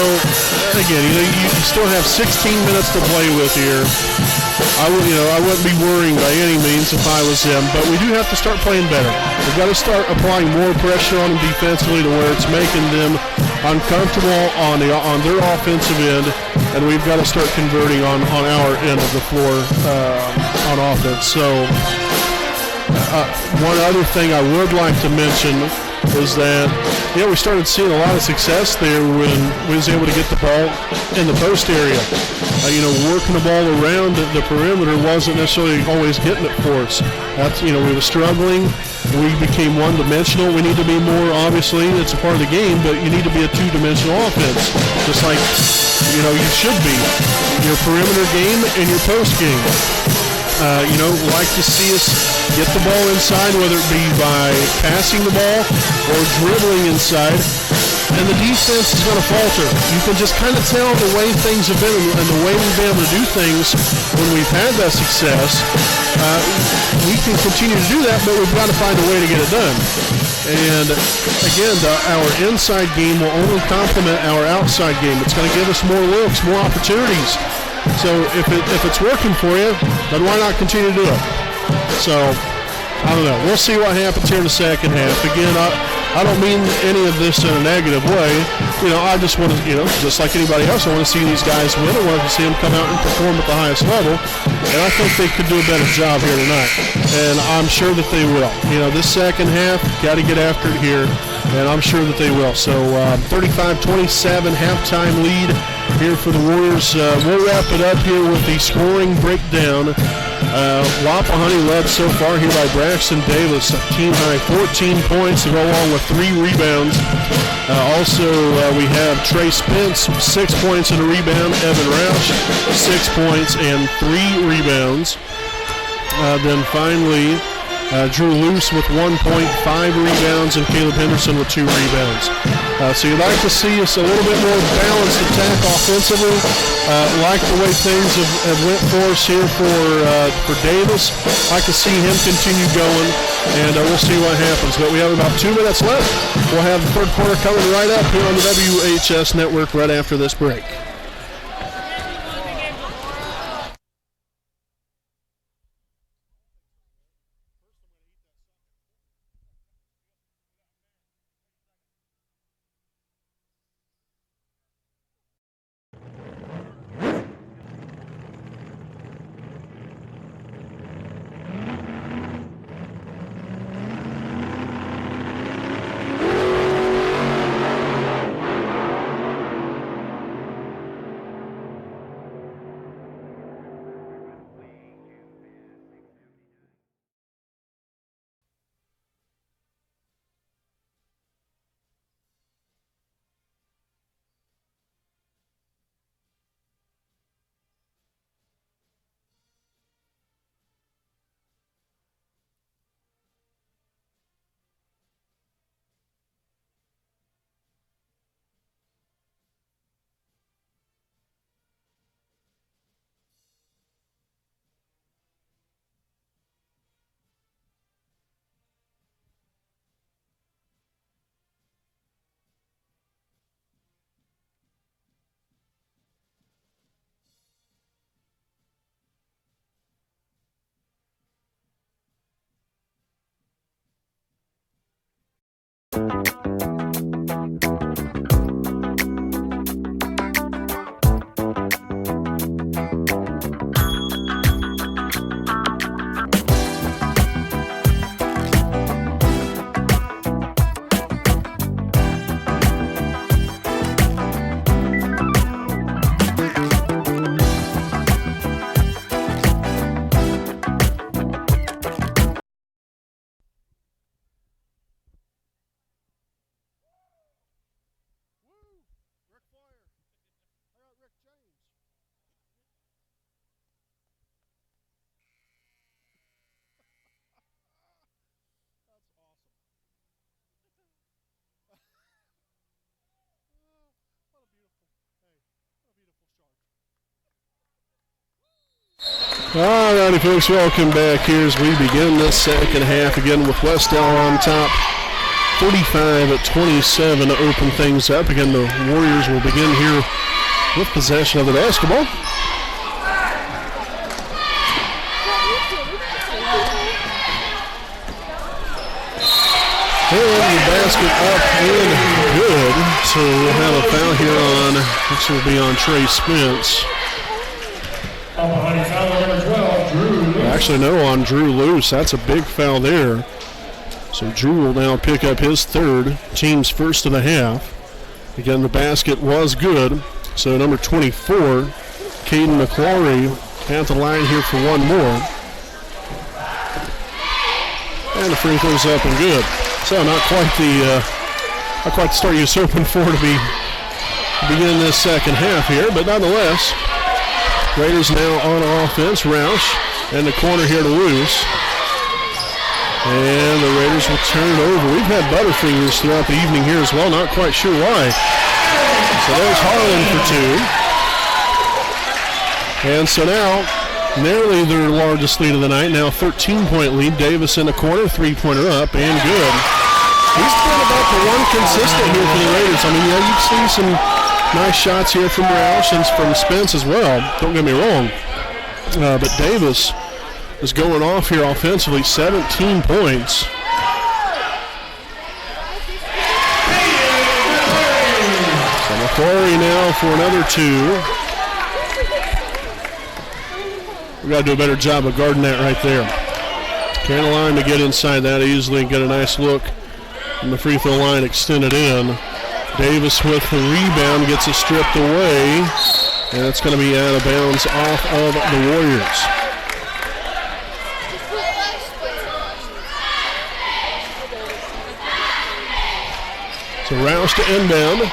again, you still have 16 minutes to play with here. I wouldn't be worrying by any means if I was them, but we do have to start playing better. We've got to start applying more pressure on them defensively to where it's making them uncomfortable on their offensive end, and we've got to start converting on our end of the floor on offense. So one other thing I would like to mention is that, we started seeing a lot of success there when we was able to get the ball in the post area. Working the ball around the perimeter wasn't necessarily always getting it for us. That's, we were struggling. We became one-dimensional. We need to be more, obviously, it's a part of the game, but you need to be a two-dimensional offense, just like, you should be. Your perimeter game and your post game. Like to see us get the ball inside, whether it be by passing the ball or dribbling inside, and the defense is going to falter. You can just kind of tell the way things have been and the way we've been able to do things when we've had that success. We can continue to do that, but we've got to find a way to get it done. And again, our inside game will only complement our outside game. It's going to give us more looks, more opportunities. So if it's working for you, then why not continue to do it? So, I don't know. We'll see what happens here in the second half. Again, I don't mean any of this in a negative way. I just want to, just like anybody else, I want to see these guys win. I want to see them come out and perform at the highest level. And I think they could do a better job here tonight. And I'm sure that they will. This second half, got to get after it here. And I'm sure that they will. So 35-27 halftime lead here for the Warriors. We'll wrap it up here with the scoring breakdown. Wapahani led so far here by Braxton Davis, team high 14 points to go along with 3 rebounds. Also, we have Trey Spence, 6 points and a rebound. Evan Roush, 6 points and 3 rebounds. Then finally, Drew Luce with 1.5 rebounds and Caleb Henderson with 2 rebounds. So you'd like to see us a little bit more balanced attack offensively. Like the way things have went for us here for Davis. Like to see him continue going, and we'll see what happens. But we have about 2 minutes left. We'll have the third quarter coming right up here on the WHS Network right after this break. All righty, folks, welcome back here as we begin this second half again with Wes-Del on top. 45-27 to open things up. Again, the Warriors will begin here with possession of the basketball. And the basket up and good. So we'll have a foul here on, actually will be on Trey Spence. Wapahani foul number 12, Drew Luce. Actually, no, on Drew Luce. That's a big foul there. So Drew will now pick up his third, team's first of the half. Again, the basket was good. So number 24, Caden McClary at the line here for one more. And the free throw's up and good. So not quite the start you was hoping for to begin this second half here, but nonetheless, Raiders now on offense. Roush in the corner here to Luce. And the Raiders will turn it over. We've had Butterfingers throughout the evening here as well. Not quite sure why. So there's Harlan for 2. And so now, nearly their largest lead of the night. Now 13-point lead. Davis in the corner. Three-pointer up and good. He's been about the one consistent here for the Raiders. I mean, yeah, you've seen some nice shots here from Roush and from Spence as well. Don't get me wrong. But Davis is going off here offensively. 17 points. So McClary now for another 2. We got to do a better job of guarding that right there. Caroline to get inside that easily and get a nice look. And the free throw line extended in. Davis with the rebound gets it stripped away. And it's going to be out of bounds off of the Warriors. So Roush to inbound.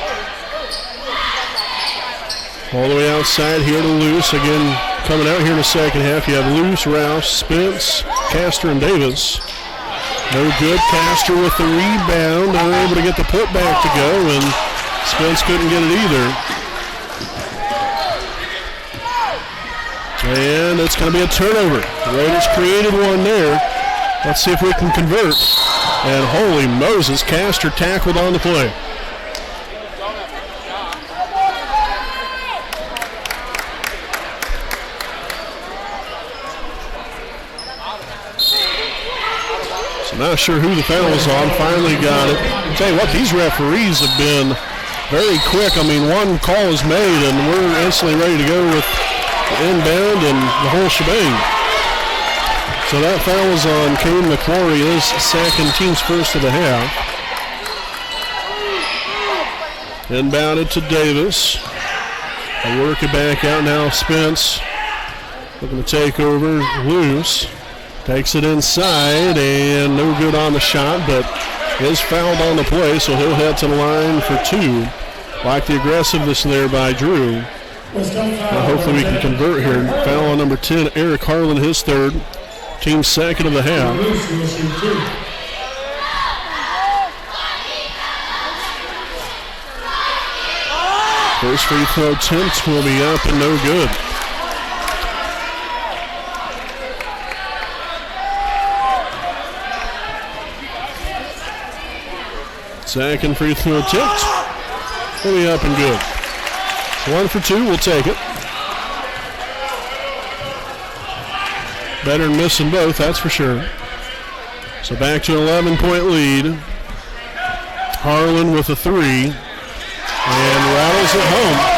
All the way outside here to Luce. Again, Coming out here in the second half, you have Luce, Rouse, Spence, Castor, and Davis. No good. Castor with the rebound. Unable to get the putback to go, and Spence couldn't get it either. And it's going to be a turnover. The Raiders created one there. Let's see if we can convert. And holy Moses, Castor tackled on the play. Not sure who the foul was on. Finally got it. I'll tell you what, these referees have been very quick. I mean, one call is made, and we're instantly ready to go with the inbound and the whole shebang. So that foul was on Kane McClory, his second, team's first of the half. Inbounded to Davis. They work it back out now. Spence looking to take over. Loose. Takes it inside, and no good on the shot, but is fouled on the play, so he'll head to the line for two. Like the aggressiveness there by Drew. Hopefully we can convert here. Foul on number 10, Eric Harlan, his third. Team second of the half. First free throw attempt will be up and no good. Second free throw attempt will be up and good. 1 for 2, we'll take it. Better than missing both, that's for sure. So back to an 11-point lead. Harlan with a three. And rattles it home.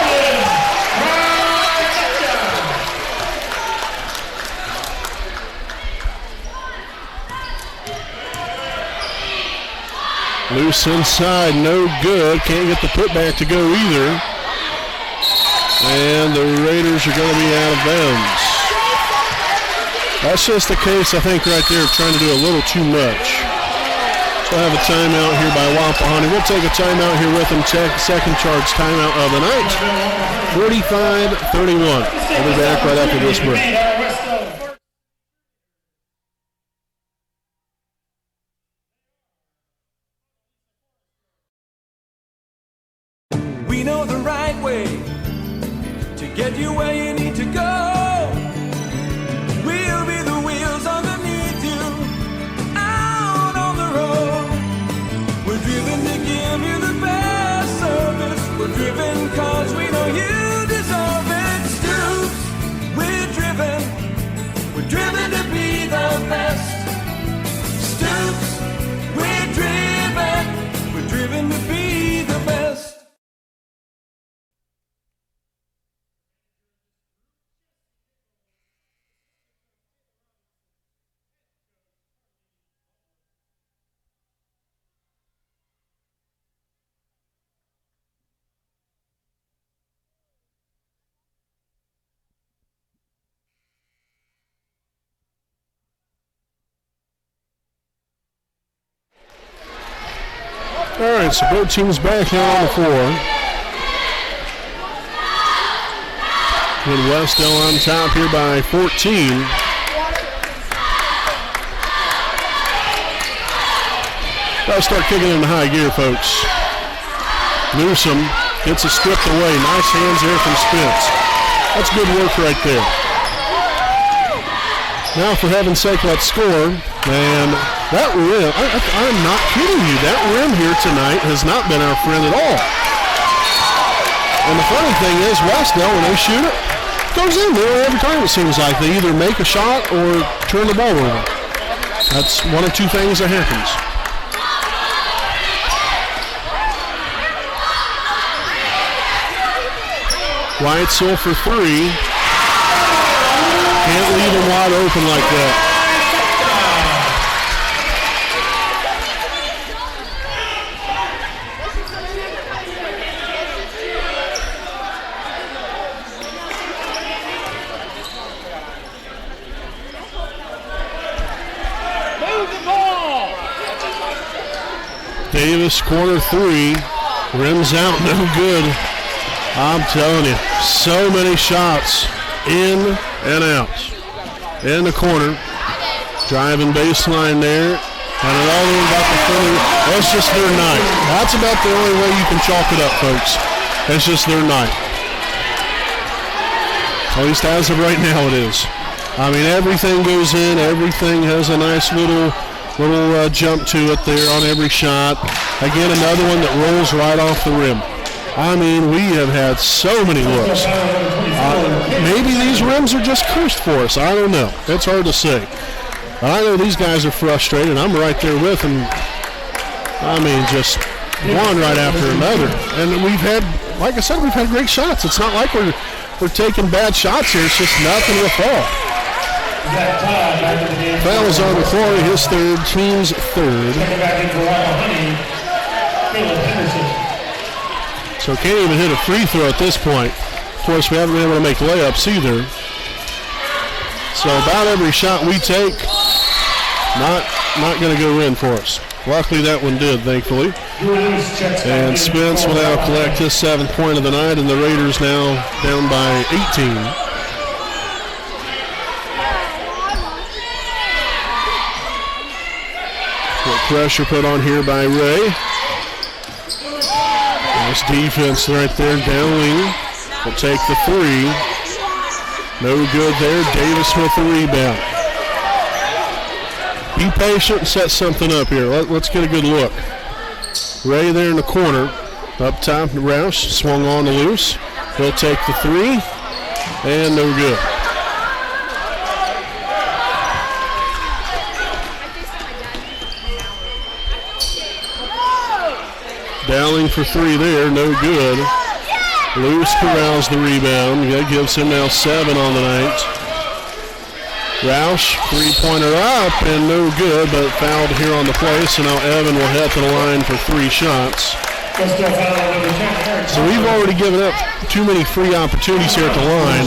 Loose inside, no good. Can't get the putback to go either. And the Raiders are going to be out of bounds. That's just the case, I think, right there, of trying to do a little too much. So we'll have a timeout here by Wapahani. We'll take a timeout here with them. Second charge timeout of the night. 45-31. We'll be back right after this break. We know the right way to get you where you need to go. We'll be the wheels underneath you, out on the road. We're driven to give you the best service. We're driven cause we know you deserve it. Stoops, we're driven to be the best. Stoops, we're driven to be the best. All right, so both teams back now on the floor. With Wes-Del on top here by 14. Got to start kicking in high gear, folks. Newsom gets it stripped away. Nice hands there from Spence. That's good work right there. Now, for heaven's sake, let's score. And that rim, I'm not kidding you, that rim here tonight has not been our friend at all. And the funny thing is, Wes-Del, when they shoot it, goes in there every time it seems like. They either make a shot or turn the ball over. That's one of two things that happens. Weitzel for three. Can't leave him wide open like that. Davis, corner three, rims out, no good. I'm telling you, so many shots in and out. In the corner. Driving baseline there. And another one about the Philly. That's just their night. That's about the only way you can chalk it up, folks. That's just their night. At least as of right now it is. I mean, everything goes in. Everything has a nice little jump to it there on every shot. Again, another one that rolls right off the rim. I mean, we have had so many looks. Maybe these rims are just cursed for us. I don't know. It's hard to say. But I know these guys are frustrated. I'm right there with them. I mean, just one right after another. And we've had, like I said, we've had great shots. It's not like we're taking bad shots here. It's just nothing will fall. Fouls on the floor, his third, team's third. So can't even hit a free throw at this point. Of course, we haven't been able to make layups either. So about every shot we take, not going to go in for us. Luckily that one did, thankfully. And Spence will now collect his 7th point of the night, and the Raiders now down by 18. Pressure put on here by Ray. Nice defense right there. Dowling will take the 3. No good there. Davis with the rebound. Be patient and set something up here. Let's get a good look. Ray there in the corner. Up top, Roush swung on to loose. He'll take the 3. And no good. Dowling for 3 there, no good. Loose corrals the rebound. That gives him now 7 on the night. Roush, 3-pointer up and no good, but fouled here on the play. So now Evan will head to the line for 3 shots. So we've already given up too many free opportunities here at the line.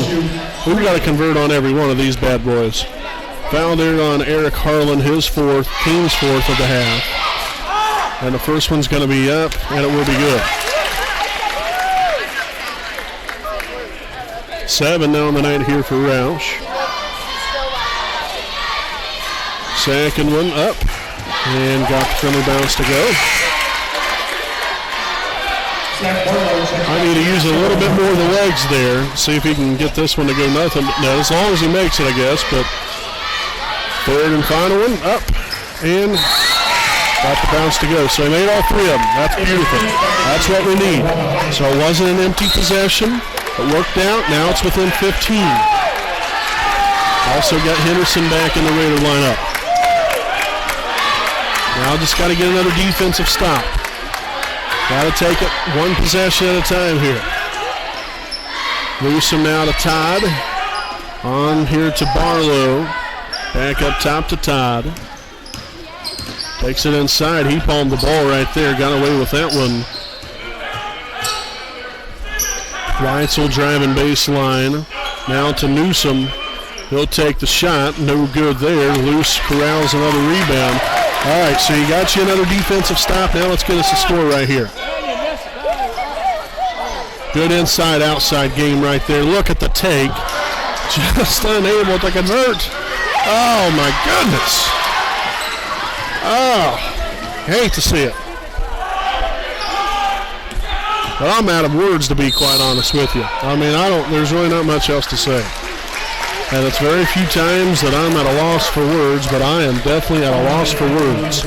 We've got to convert on every one of these bad boys. Foul there on Eric Harlan, his 4th, team's 4th of the half. And the first one's going to be up, and it will be good. 7 now on the night here for Roush. Second one up, and got the friendly bounce to go. I need to use a little bit more of the legs there, see if he can get this one to go nothing. No, as long as he makes it, I guess. But third and final one up, and got the bounce to go. So he made all 3 of them. That's beautiful. That's what we need. So it wasn't an empty possession. It worked out. Now it's within 15. Also got Henderson back in the Raider lineup. Now just got to get another defensive stop. Got to take it one possession at a time here. Loose him now to Todd. On here to Barlow. Back up top to Todd. Takes it inside. He palmed the ball right there. Got away with that one. Reitzel driving baseline. Now to Newsom. He'll take the shot. No good there. Loose corrals another rebound. All right, so you got you another defensive stop. Now let's get us a score right here. Good inside-outside game right there. Look at the take. Just unable to convert. Oh, my goodness. Oh, hate to see it. But I'm out of words, to be quite honest with you. I mean, there's really not much else to say. And it's very few times that I'm at a loss for words, but I am definitely at a loss for words.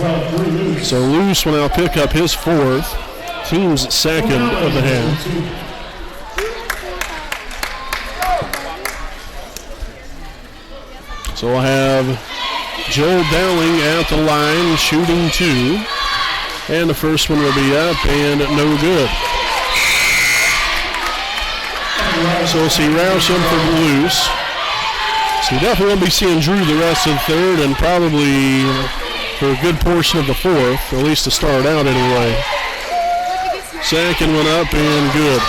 So Luce will now pick up his 4th, team's 2nd of the half. So we'll have Joel Dowling at the line, shooting 2. And the first one will be up and no good. So we'll see Roush in for Luce. So you definitely won't be seeing Drew the rest of the 3rd and probably for a good portion of the 4th, at least to start out anyway. Second one up and good.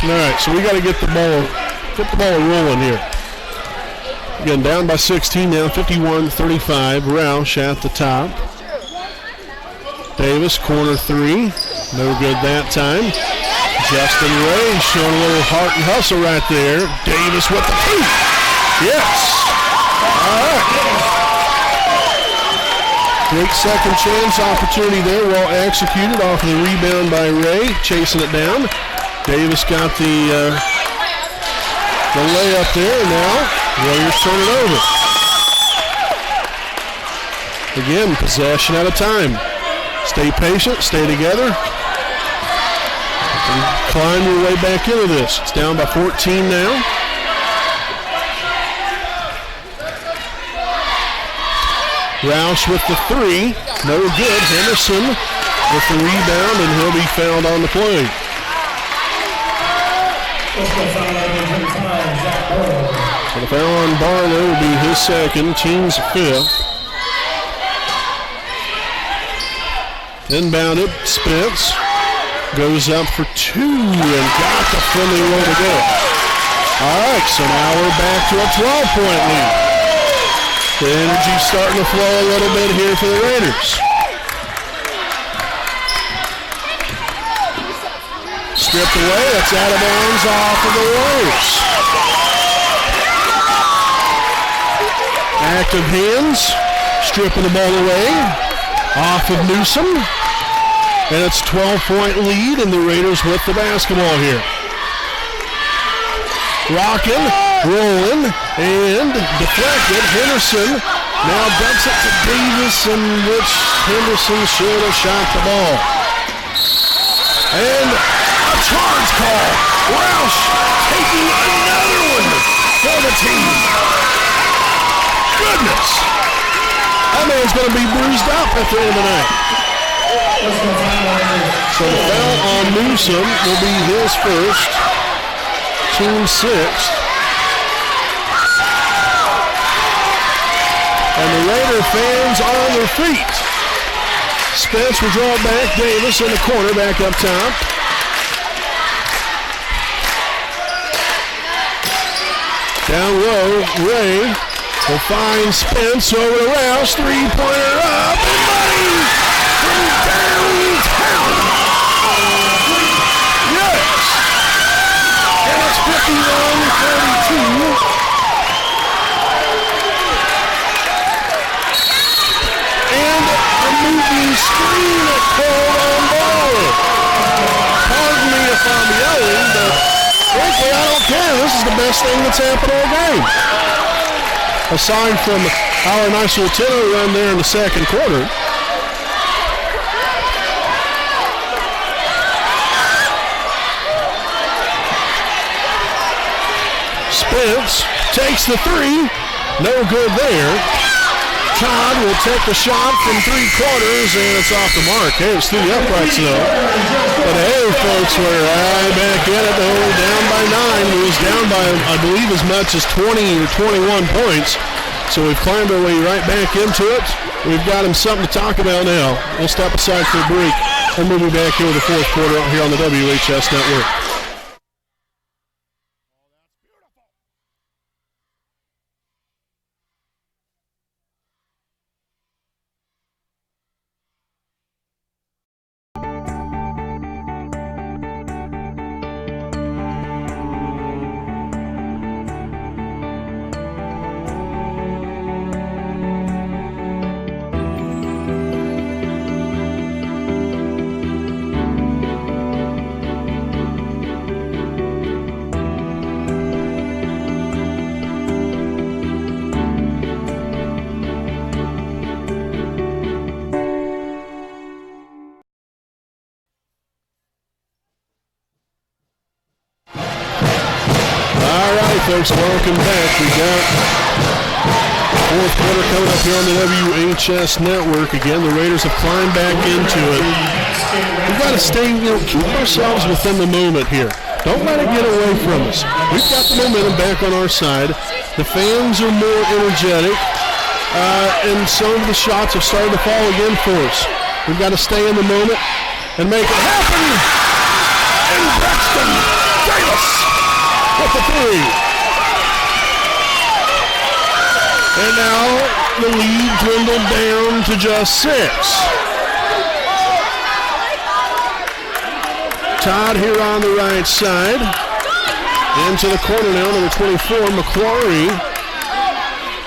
All right, so we got to get the ball rolling here. Again, down by 16 now, 51-35. Roush at the top. Davis, corner 3. No good that time. Justin Ray showing a little heart and hustle right there. Davis with the two. Yes. All right. Great second chance opportunity there, well executed off of the rebound by Ray, chasing it down. Davis got the layup there, and now Warriors turn it over. Again, possession at a time. Stay patient, stay together, and climb your way back into this. It's down by 14 now. Roush with the three, no good. Henderson with the rebound, and he'll be fouled on the play. So the foul on Barlow will be his second, team's fifth. Inbounded, Spence goes up for two and got the friendly roll to go. All right, so now we're back to a 12-point lead. The energy's starting to flow a little bit here for the Raiders. Stripped away, that's out of bounds off of the Warriors. Active hands, stripping the ball away, off of Newsom. And it's a 12-point lead, and the Raiders with the basketball here. Rocking, rolling, and deflected. Henderson now dumps it to Davis, in which Henderson should have shot the ball. And a charge call. Roush taking another one for the team. Goodness. That man's going to be bruised up at the end of the night. So the foul on Newsom will be his first, team sixth. And the Raider fans on their feet. Spence will draw back. Davis in the corner, back up top. Down low, Ray will find Spence over to Rouse. Three-pointer up, and money from downtown. Yes! And it's 51-42. And a moving screen called on ball. Pardon me if I'm yelling, but frankly, I don't care. This is the best thing that's happened all game. Aside from our nice little 10-0 run there in the second quarter. Spence takes the three. No good there. Todd will take the shot from three quarters, and it's off the mark. Hey, it's through the uprights, though. But hey, folks, we're right back in it, though. Down by 9. It was down by, I believe, as much as 20 or 21 points. So we've climbed our way right back into it. We've got him something to talk about now. We'll step aside for a break, and we'll be back here with the fourth quarter here on the WHS Network. Folks, welcome back. We got fourth quarter coming up here on the WHS Network. Again, the Raiders have climbed back into it. We've got to stay, keep ourselves within the moment here. Don't let it get away from us. We've got the momentum back on our side. The fans are more energetic, and some of the shots have started to fall again for us. We've got to stay in the moment and make it happen. And Braxton Davis with the three. And now the lead dwindled down to just 6. Todd here on the right side. Into the corner now, number 24, McQuarrie.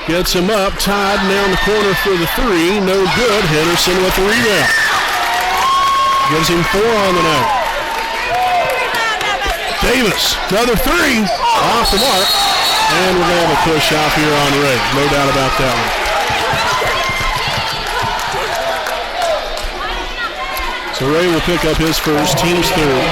Gets him up. Todd now in the corner for the three. No good. Henderson with the rebound. Gives him 4 on the night. Davis, another three. Off the mark. And we're going to have a push off here on Ray. No doubt about that one. So Ray will pick up his first, team's third.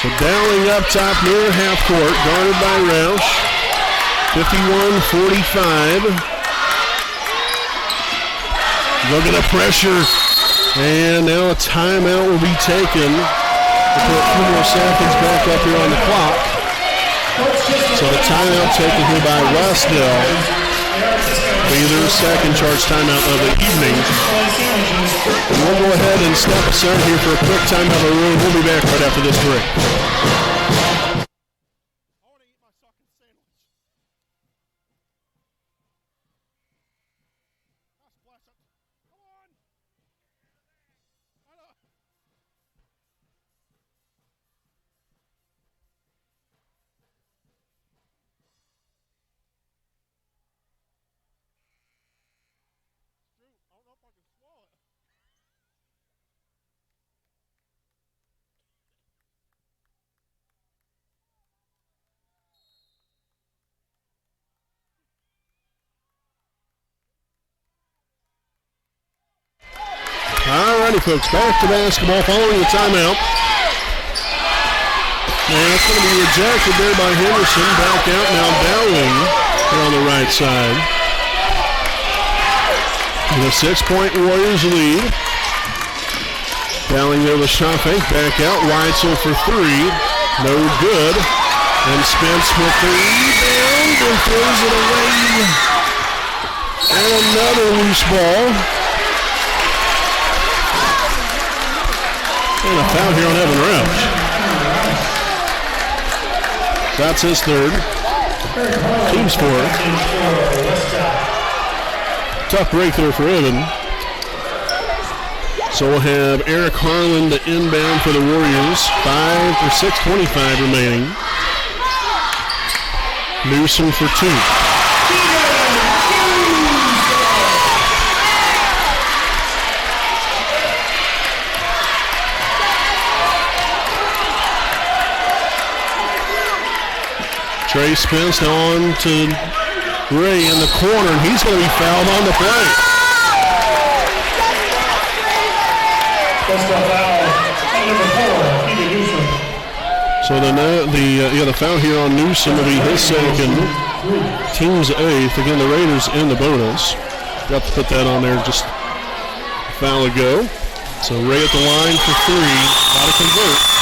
So Dowling up top near half court, guarded by Roush. 51-45. Look at the pressure. And now a timeout will be taken. We'll put a few more seconds back up here on the clock. So the timeout taken here by Wes-Del. Be their second charge timeout of the evening. And we'll go ahead and step aside here for a quick time of a room. We'll be back right after this break. Alrighty, folks, back to basketball following the timeout. And it's going to be rejected there by Henderson. Back out now, Dowling here on the right side. And a 6-point Warriors lead. Dowling there with shot fake. Back out, Weitzel for three. No good. And Spence with the rebound and throws it away. And another loose ball. And a foul here on Evan Roush. That's his third. Team's fourth. Tough break there for Evan. So we'll have Eric Harlan to inbound for the Warriors. 6:25 remaining. Newsom for two. Trey Spence on to Ray in the corner, and he's going to be fouled on the play. So the foul here on Newsom will be his second, team's eighth. Again, the Raiders in the bonus. Got to put that on there just a foul ago. So Ray at the line for three, got to convert.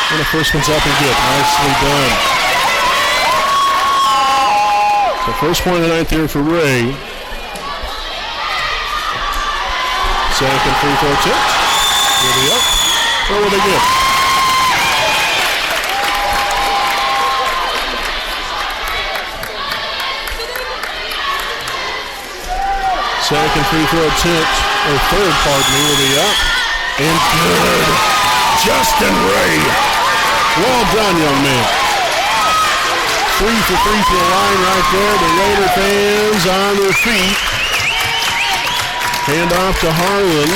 And the first one's up and good. Nicely done. The first point of the night there for Ray. Second free throw tipped. Will be up. Or will they good? Second free throw tipped. Or third, pardon me, will be up. And good. Justin Ray. Well done, young man. 3 for 3 for the line right there. The Raider fans on their feet. Hand off to Harlan.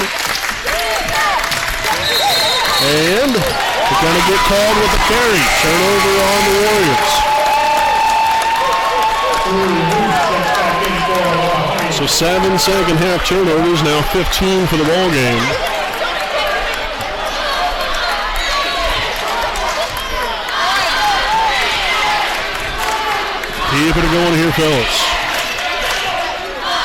And they're going to get called with a carry. Turnover on the Warriors. So 7 second half turnovers, now 15 for the ball game. Keep it going here, fellas.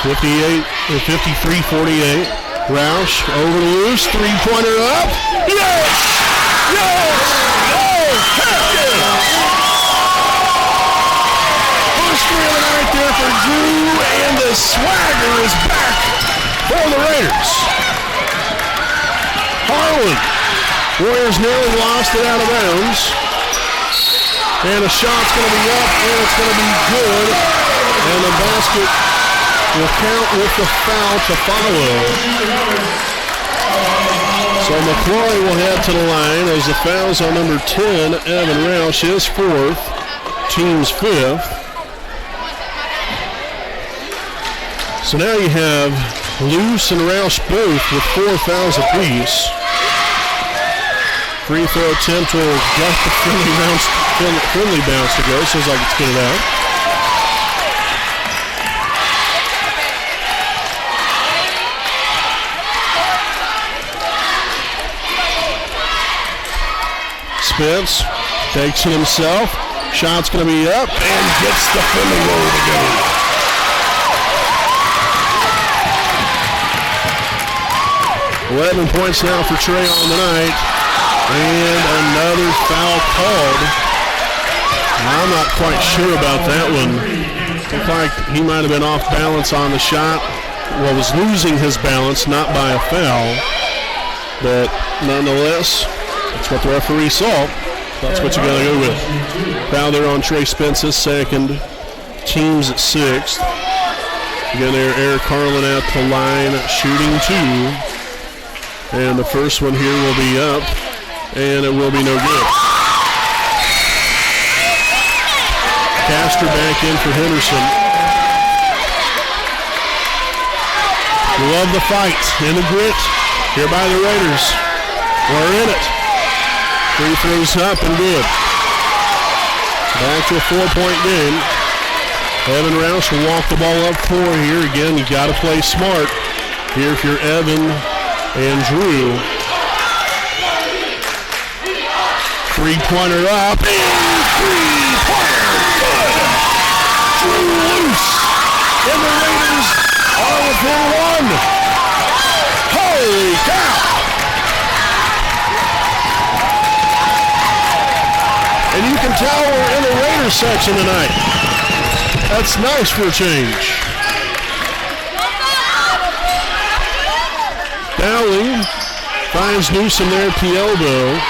53-48. Roush over to loose. Three-pointer up. Yes! Yes! Oh, heck yeah! First three of the night there for Drew, and the swagger is back for the Raiders. Harlan. Warriors nearly lost it out of bounds. And a shot's going to be up, and it's going to be good. And the basket will count with the foul to follow. So McClory will head to the line as the foul's on number 10, Evan Roush, his fourth, team's fifth. So now you have Luce and Roush both with 4 fouls apiece. Free throw attempt will get the friendly bounce to go. Seems like it's good out. Spence takes it himself. Shot's going to be up and gets the friendly roll to go. £11 now for Trey on the night. And another foul called. I'm not quite sure about that one. Looked like he might have been off balance on the shot. Well, was losing his balance, not by a foul. But nonetheless, that's what the referee saw. That's what you got to go with. Foul there on Trey Spence's second. Team's at sixth. Again there, Eric Carlin at the line, shooting 2. And the first one here will be up. And it will be no good. Castor back in for Henderson. We love the fight and the grit here by the Raiders. We're in it. Free throws up and good. Back to a 4-point game. Evan Roush will walk the ball up 4 here. Again, you got to play smart here if you're Evan and Drew. Three-pointer up, and three-pointer, good! Drew Luce, and the Raiders are within 1. Holy cow! And you can tell we're in the Raiders section tonight. That's nice for a change. Dowling finds Newsom there at the elbow.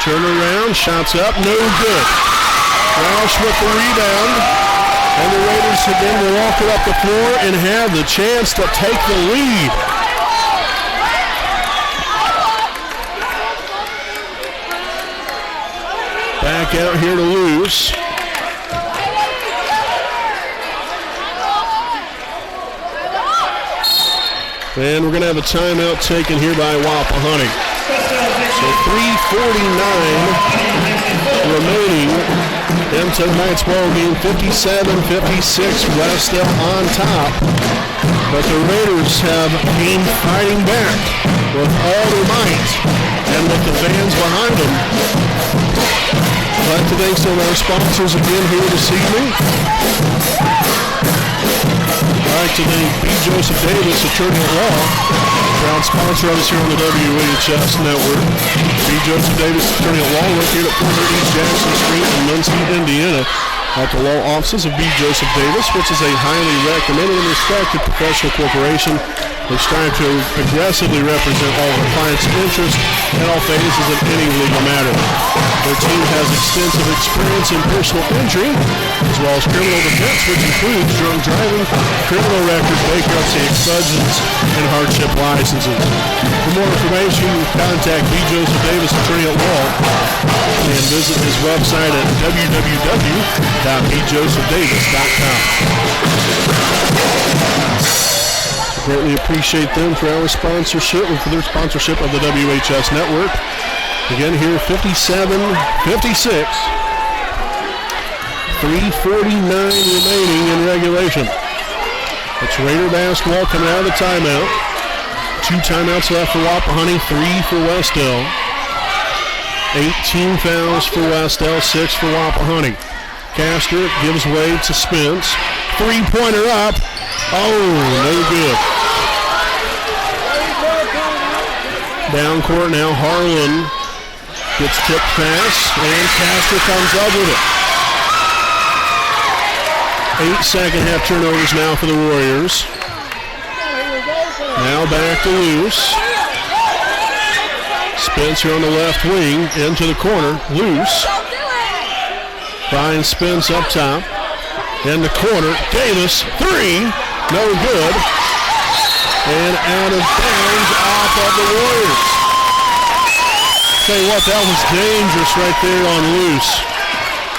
Turn around, shots up, no good. Roush with the rebound. And the Raiders again will walk it up the floor and have the chance to take the lead. Back out here to Luce. And we're going to have a timeout taken here by Wapahani. So 3:49 remaining in tonight's ball game. 57-56, Wes-Del on top. But the Raiders have been fighting back with all their might and with the fans behind them. I'd like to thank some of our sponsors again here this evening. I'd like to thank B. Joseph Davis, attorney at law, proud sponsor of us here on the WHS Network. B. Joseph Davis, attorney at law, located at 400 East Jackson Street in Muncie, Indiana. At the law offices of B. Joseph Davis, which is a highly recommended and respected professional corporation. They strive to aggressively represent all of their clients' interests in all phases of any legal matter. Their team has extensive experience in personal injury, as well as criminal defense, which includes drunk driving, criminal records, bankruptcy, expulsions, and hardship licenses. For more information, contact B. Joseph Davis, attorney at law, and visit his website at www.bjosephdavis.com. Greatly appreciate them for our sponsorship and for their sponsorship of the WHS Network. Again here, 57-56. 3:49 remaining in regulation. It's Raider basketball coming out of the timeout. 2 timeouts left for Wapahani, 3 for Wes-Del. 18 fouls for Wes-Del, 6 for Wapahani. Castor gives way to Spence. 3-pointer up. Oh, no good. Down court now, Harlan gets tipped pass, and Castor comes up with it. 8 second-half turnovers now for the Warriors. Now back to Luce. Spencer on the left wing, into the corner. Luce Brian Spence up top. In the corner, Davis, 3, no good. And out of bounds off of the Warriors. Tell you what, that was dangerous right there on loose.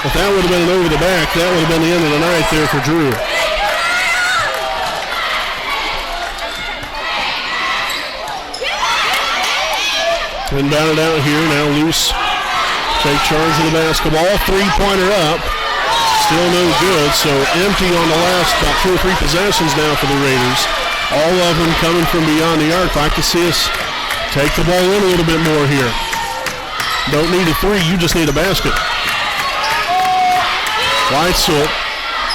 If that would have been an over the back, that would have been the end of the night there for Drew. Inbounded out here, now loose. Take charge of the basketball. 3-pointer up. Still no good, so empty on the last about 2 or 3 possessions now for the Raiders. All of them coming from beyond the arc. Like to see us take the ball in a little bit more here. Don't need a 3, you just need a basket. Weitzel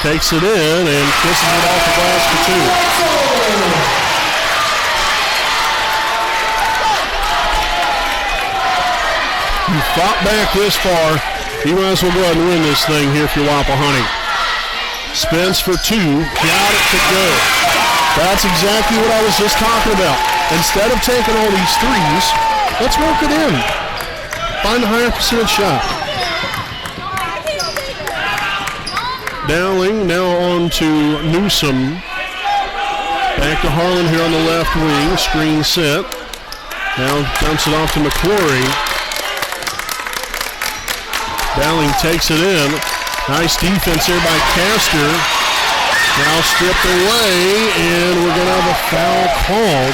takes it in and kisses it off the glass for 2. You fought back this far. You might as well go ahead and win this thing here for Wapahani. Spence for 2. Got it to go. That's exactly what I was just talking about. Instead of taking all these 3s, let's work it in. Find a higher percentage shot. Dowling now on to Newsom. Back to Harlan here on the left wing. Screen set. Now dumps it off to McClory. Dowling takes it in. Nice defense here by Castor. Now stripped away, and we're going to have a foul called.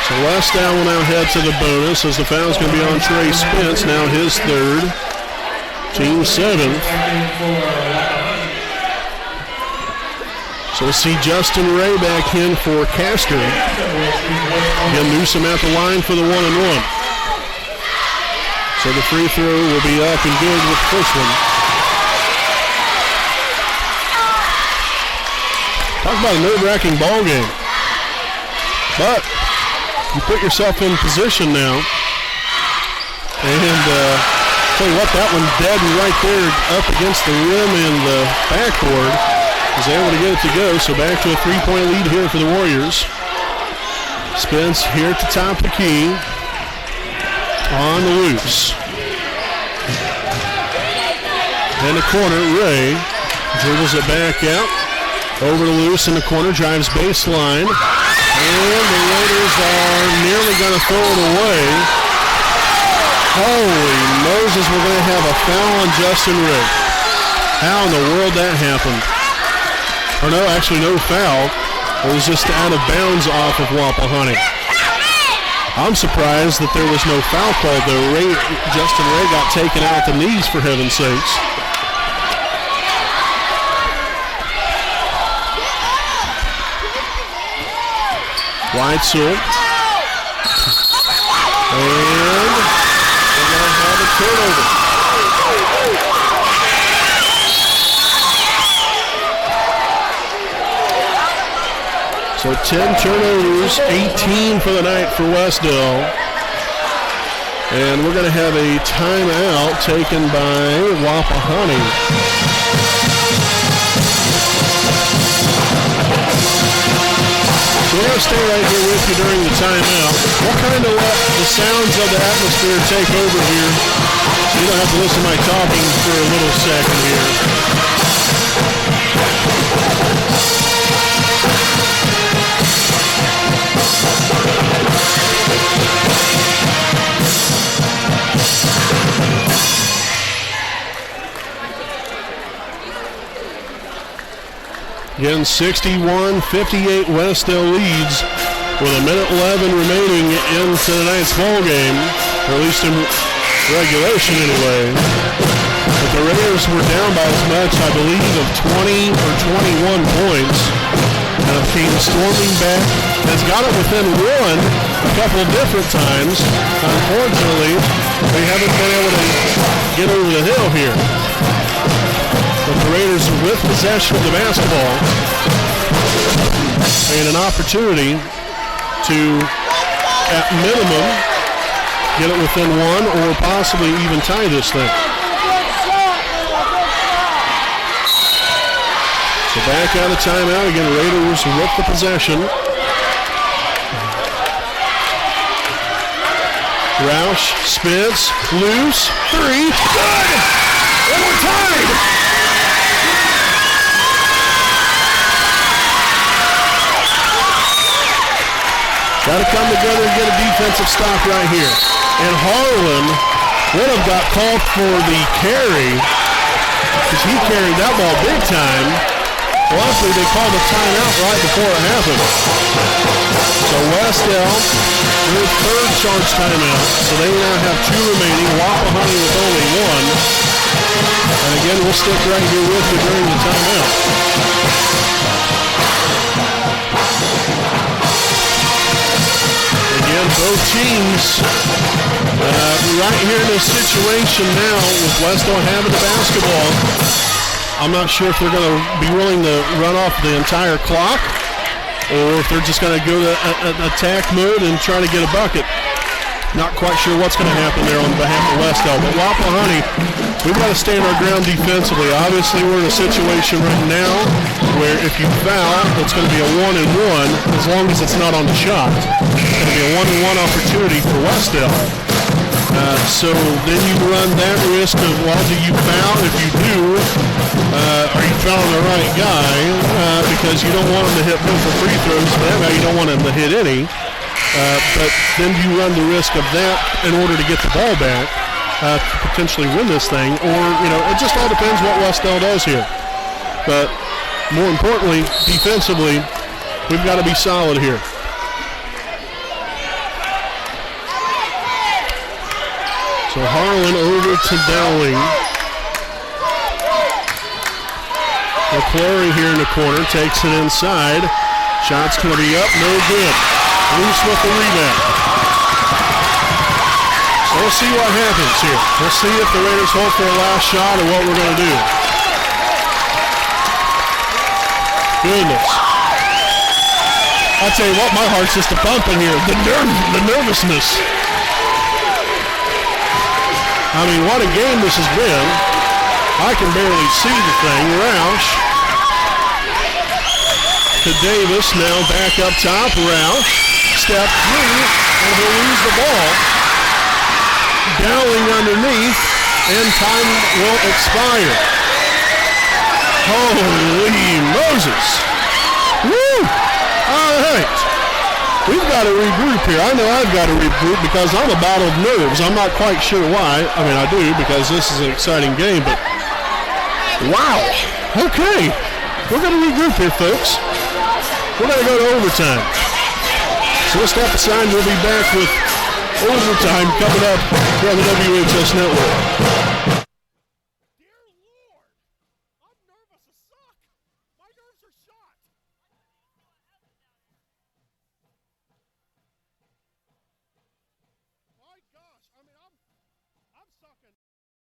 So Wes-Del will now head to the bonus as the foul's going to be on Trey Spence, now his 3rd, team 7th. So we'll see Justin Ray back in for Castor. Again, Newsom at the line for the 1-and-1. So the free throw will be up and good with the first one. Talk about a nerve-wracking ball game. But you put yourself in position now. And tell you what, that one dead and right there up against the rim in the backboard. Was able to get it to go. So back to a 3-point lead here for the Warriors. Spence here at the top of the key. On the loose. In the corner, Ray dribbles it back out. Over to loose in the corner, drives baseline. And the Raiders are nearly going to throw it away. Holy Moses, we're going to have a foul on Justin Ray. How in the world that happened? Or no, actually no foul. It was just out of bounds off of Wapahani. I'm surprised that there was no foul called though. Justin Ray got taken out the knees, for heaven's sakes. Weitzel. And they're going to have a turnover. So 10 turnovers, 18 for the night for Wes-Del. And we're going to have a timeout taken by Wapahani. So we're going to stay right here with you during the timeout. We'll kind of let the sounds of the atmosphere take over here. So you don't have to listen to my talking for a little second here. Again, 61-58 Wes-Del leads with a minute 11 remaining in tonight's ball game, or at least in regulation anyway. But the Raiders were down by as much, I believe, of 20 or 21 points. And a team storming back has got it within one a couple of different times. Unfortunately, they haven't been able to get over the hill here. But the Raiders with possession of the basketball and an opportunity to, at minimum, get it within one or possibly even tie this thing. So back out of timeout again. Raiders with the possession. Roush spins, loose, three, good! And we're tied! Got to come together and get a defensive stop right here. And Harlan would have got called for the carry because he carried that ball big time. Luckily, they called a timeout right before it happened. So Wes-Del, their third charge timeout. So they now have two remaining. Wapahani with only one. And again, we'll stick right here with you during the timeout. Again, both teams right here in this situation now with Wes-Del having the basketball. I'm not sure if they're going to be willing to run off the entire clock or if they're just going to go to attack mode and try to get a bucket. Not quite sure what's going to happen there on behalf of Wes-Del. But Wapahani, we've got to stand our ground defensively. Obviously, we're in a situation right now where if you foul, it's going to be a 1-and-1 as long as it's not on the shot. It's going to be a 1-and-1 opportunity for Wes-Del. So then you run that risk of, well, do you foul? If you do, are you fouling the right guy? Because you don't want him to hit both the free throws. For that guy, you don't want him to hit any. But then you run the risk of that in order to get the ball back to potentially win this thing. Or, it just all depends what Wes-Del does here. But more importantly, defensively, we've got to be solid here. So Harlan over to Dowling. McClory here in the corner takes it inside. Shot's going to be up, no good. Loose with the rebound. So we'll see what happens here. We'll see if the Raiders hope for a last shot or what we're going to do. Goodness. I'll tell you what, my heart's just a pumping here. The nervousness. I mean, what a game this has been. I can barely see the thing. Roush to Davis, now back up top. Roush, step three, and he'll lose the ball. Dowling underneath, and time will expire. Holy Moses. Woo! All right. We've got to regroup here. I know I've got to regroup because I'm a battle of nerves. I'm not quite sure why. I mean, I do because this is an exciting game, but wow. Okay. We're going to regroup here, folks. We're going to go to overtime. So we'll step aside and we'll be back with overtime coming up here on the WHS Network. Dear Lord, I'm nervous as suck. My nerves are shot. My gosh, I mean, I'm sucking.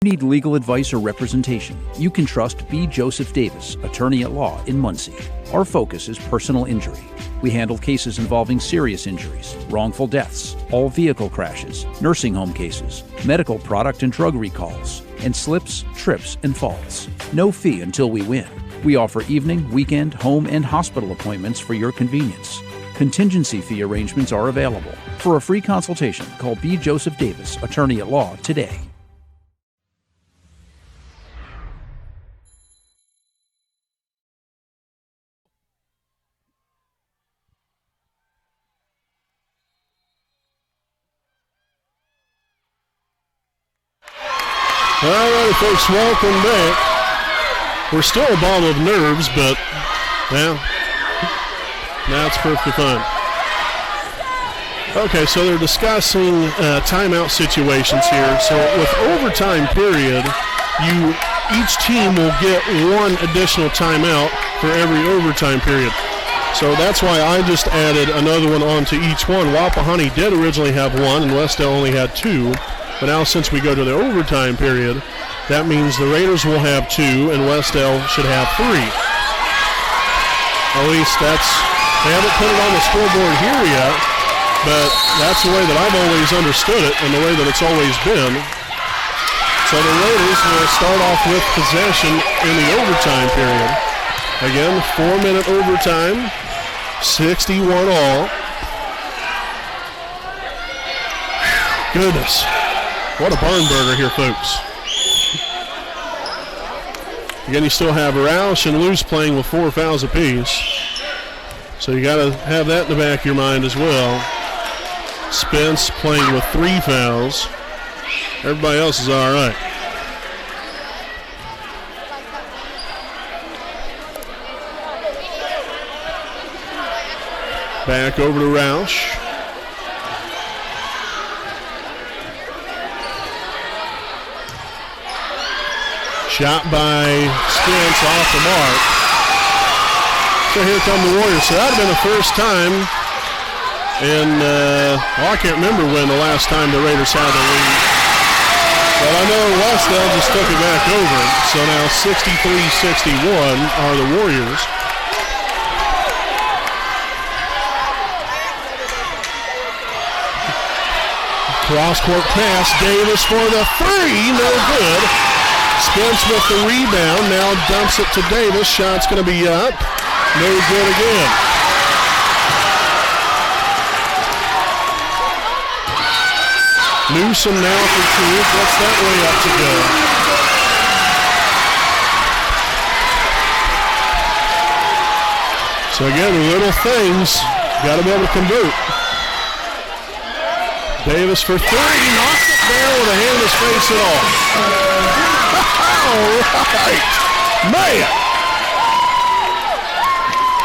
Need legal advice or representation? You can trust B. Joseph Davis, attorney at law in Muncie. Our focus is personal injury. We handle cases involving serious injuries, wrongful deaths, all vehicle crashes, nursing home cases, medical product and drug recalls, and slips, trips, and falls. No fee until we win. We offer evening, weekend, home, and hospital appointments for your convenience. Contingency fee arrangements are available. For a free consultation, call B. Joseph Davis, attorney at law, today. All right, folks, welcome back. We're still a ball of nerves, but, well, that's perfectly fine. Okay, so they're discussing timeout situations here. So with overtime period, each team will get one additional timeout for every overtime period. So that's why I just added another one onto each one. Wapahani did originally have one, and Wes-Del only had two. But now since we go to the overtime period, that means the Raiders will have two and Wes-Del should have three. At least they haven't put it on the scoreboard here yet, but that's the way that I've always understood it and the way that it's always been. So the Raiders will start off with possession in the overtime period. Again, 4-minute overtime, 61 all. goodness. What a barn burner here, folks. Again, you still have Roush and Luce playing with 4 fouls apiece. So you got to have that in the back of your mind as well. Spence playing with 3 fouls. Everybody else is all right. Back over to Roush. Shot by Spence off the mark. So here come the Warriors. So that would have been the first time in, I can't remember when the last time the Raiders had the lead. But I know Wes-Del just took it back over. So now 63-61 are the Warriors. Cross-court pass, Davis for the 3, no good. Spence with the rebound, now dumps it to Davis. Shot's going to be up, no good again. Newsom now for 2, gets that way up to go. So again, little things, got to be able to convert. Davis for 3, knocks it down with a hand in his face and all. All right, man.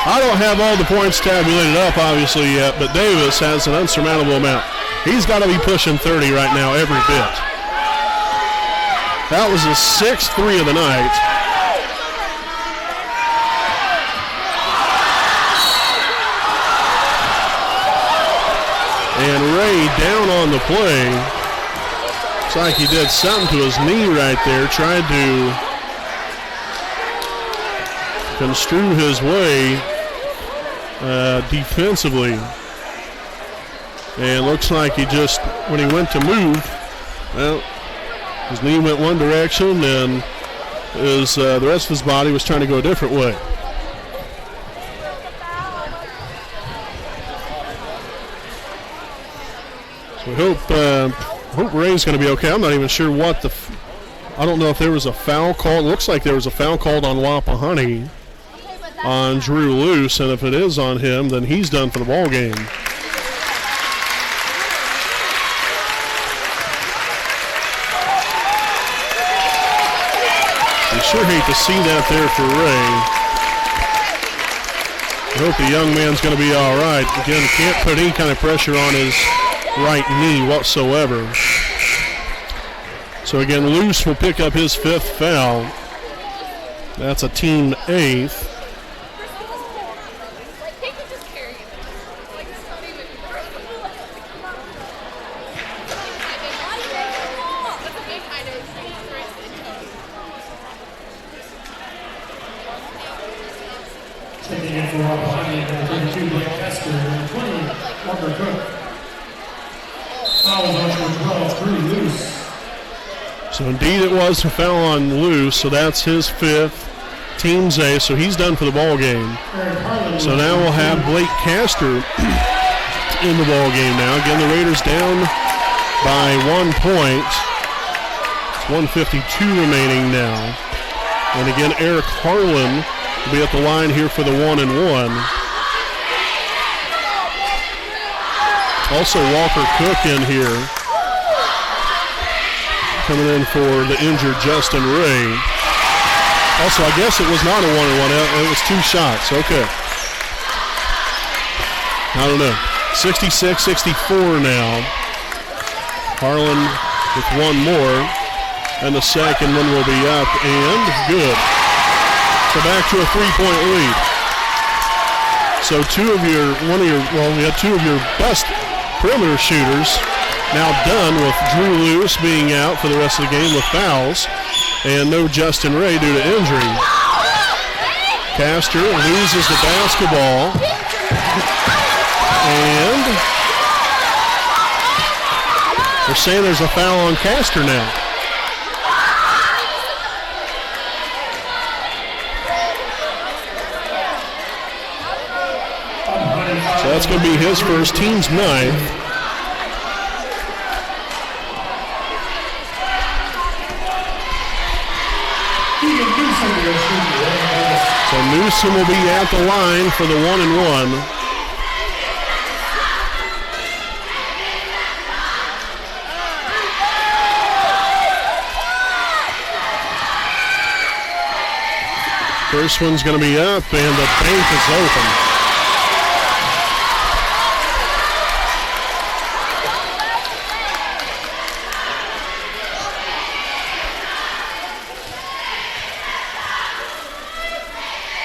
I don't have all the points tabulated up, obviously, yet, but Davis has an unsurmountable amount. He's got to be pushing 30 right now, every bit. That was his 6th 3 of the night. And Ray down on the play. Looks like he did something to his knee right there. Tried to construe his way defensively. And looks like he just, when he went to move, well, his knee went one direction and the rest of his body was trying to go a different way. So we hope Ray's going to be okay. I'm not even sure what I don't know if there was a foul call. It looks like there was a foul called on Wapahani on Drew Luce, and if it is on him, then he's done for the ball game. I sure hate to see that there for Ray. I hope the young man's going to be all right. Again, can't put any kind of pressure on his right knee whatsoever. So again, Luce will pick up his 5th foul. That's a team 8th. Taking it for Wapahani, number 32, Blake Kester, number 20, Walker Cook. Foul on number 12, Drew Luce. So indeed it was a foul on Luce, so that's his 5th, team's A, so he's done for the ball game. So now we'll have Blake Castor in the ball game now. Again, the Raiders down by 1 point. It's 1:52 remaining now. And again, Eric Harlan will be at the line here for the 1-and-1. Also Walker Cook in here, coming in for the injured Justin Ray. Also, I guess it was not a 1-and-1. It was 2 shots. Okay. I don't know. 66-64 now. Harlan with 1 more. And the second one will be up and good. So back to a 3-point lead. So we had 2 of your best perimeter shooters now done, with Drew Luce being out for the rest of the game with fouls, and no Justin Ray due to injury. Castor loses the basketball, and they're saying there's a foul on Castor now. So that's going to be his first, team's 9th. Newsom will be at the line for the 1-and-1. First one's going to be up, and the bank is open.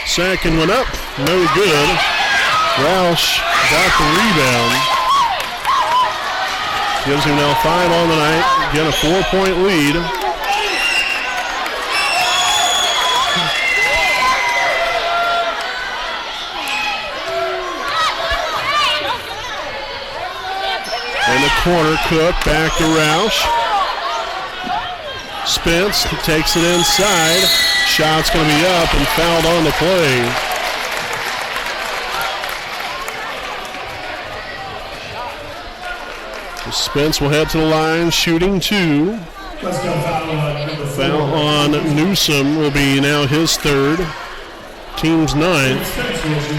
Second one up, no good. Roush got the rebound. Gives him now 5 on the night. Again, a 4-point lead. In the corner, Cook back to Roush. Spence takes it inside. Shot's going to be up and fouled on the play. So Spence will head to the line, shooting 2. Foul on Newsom will be now his 3rd. Team's 9th.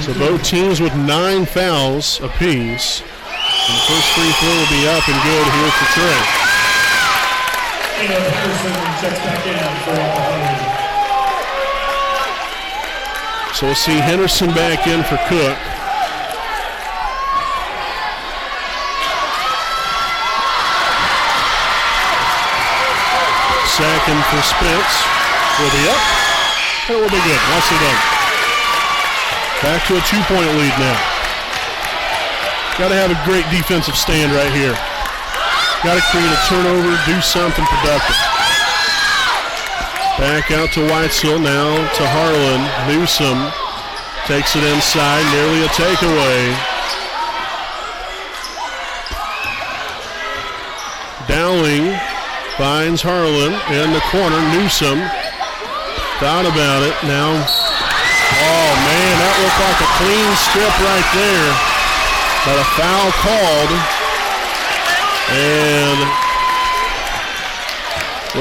So both teams with 9 fouls apiece. And the first free throw will be up and good here for Trey. Henderson checks back in for Wapahani. So we'll see Henderson back in for Cook. Second for Spence. Will be up. And it will be good. Nicely done. Back to a 2-point lead now. Got to have a great defensive stand right here. Got to create a turnover, do something productive. Back out to Whitesell, now to Harlan. Newsom takes it inside, nearly a takeaway. Dowling finds Harlan in the corner. Newsom thought about it. Now, oh man, that looked like a clean strip right there. But a foul called, and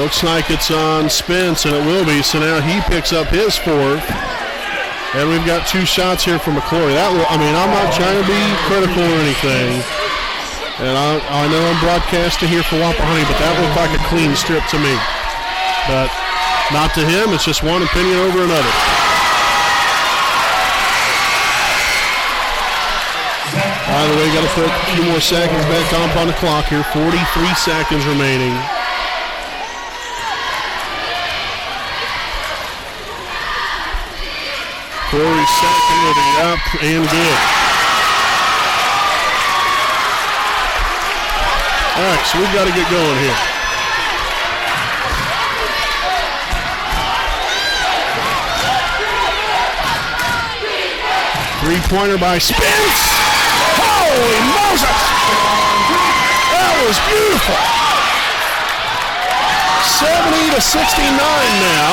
looks like it's on Spence, and it will be. So now he picks up his 4th, and we've got 2 shots here from McClory. I'm not trying to be critical or anything, and I know I'm broadcasting here for Wapahani, but that looked like a clean strip to me. But not to him. It's just one opinion over another. By the way, got to put a few more seconds back on the clock here. 43 seconds remaining. Corey's second will be up and good. All right, so we've got to get going here. Three-pointer by Spence. Holy Moses! That was beautiful. 70-69 now.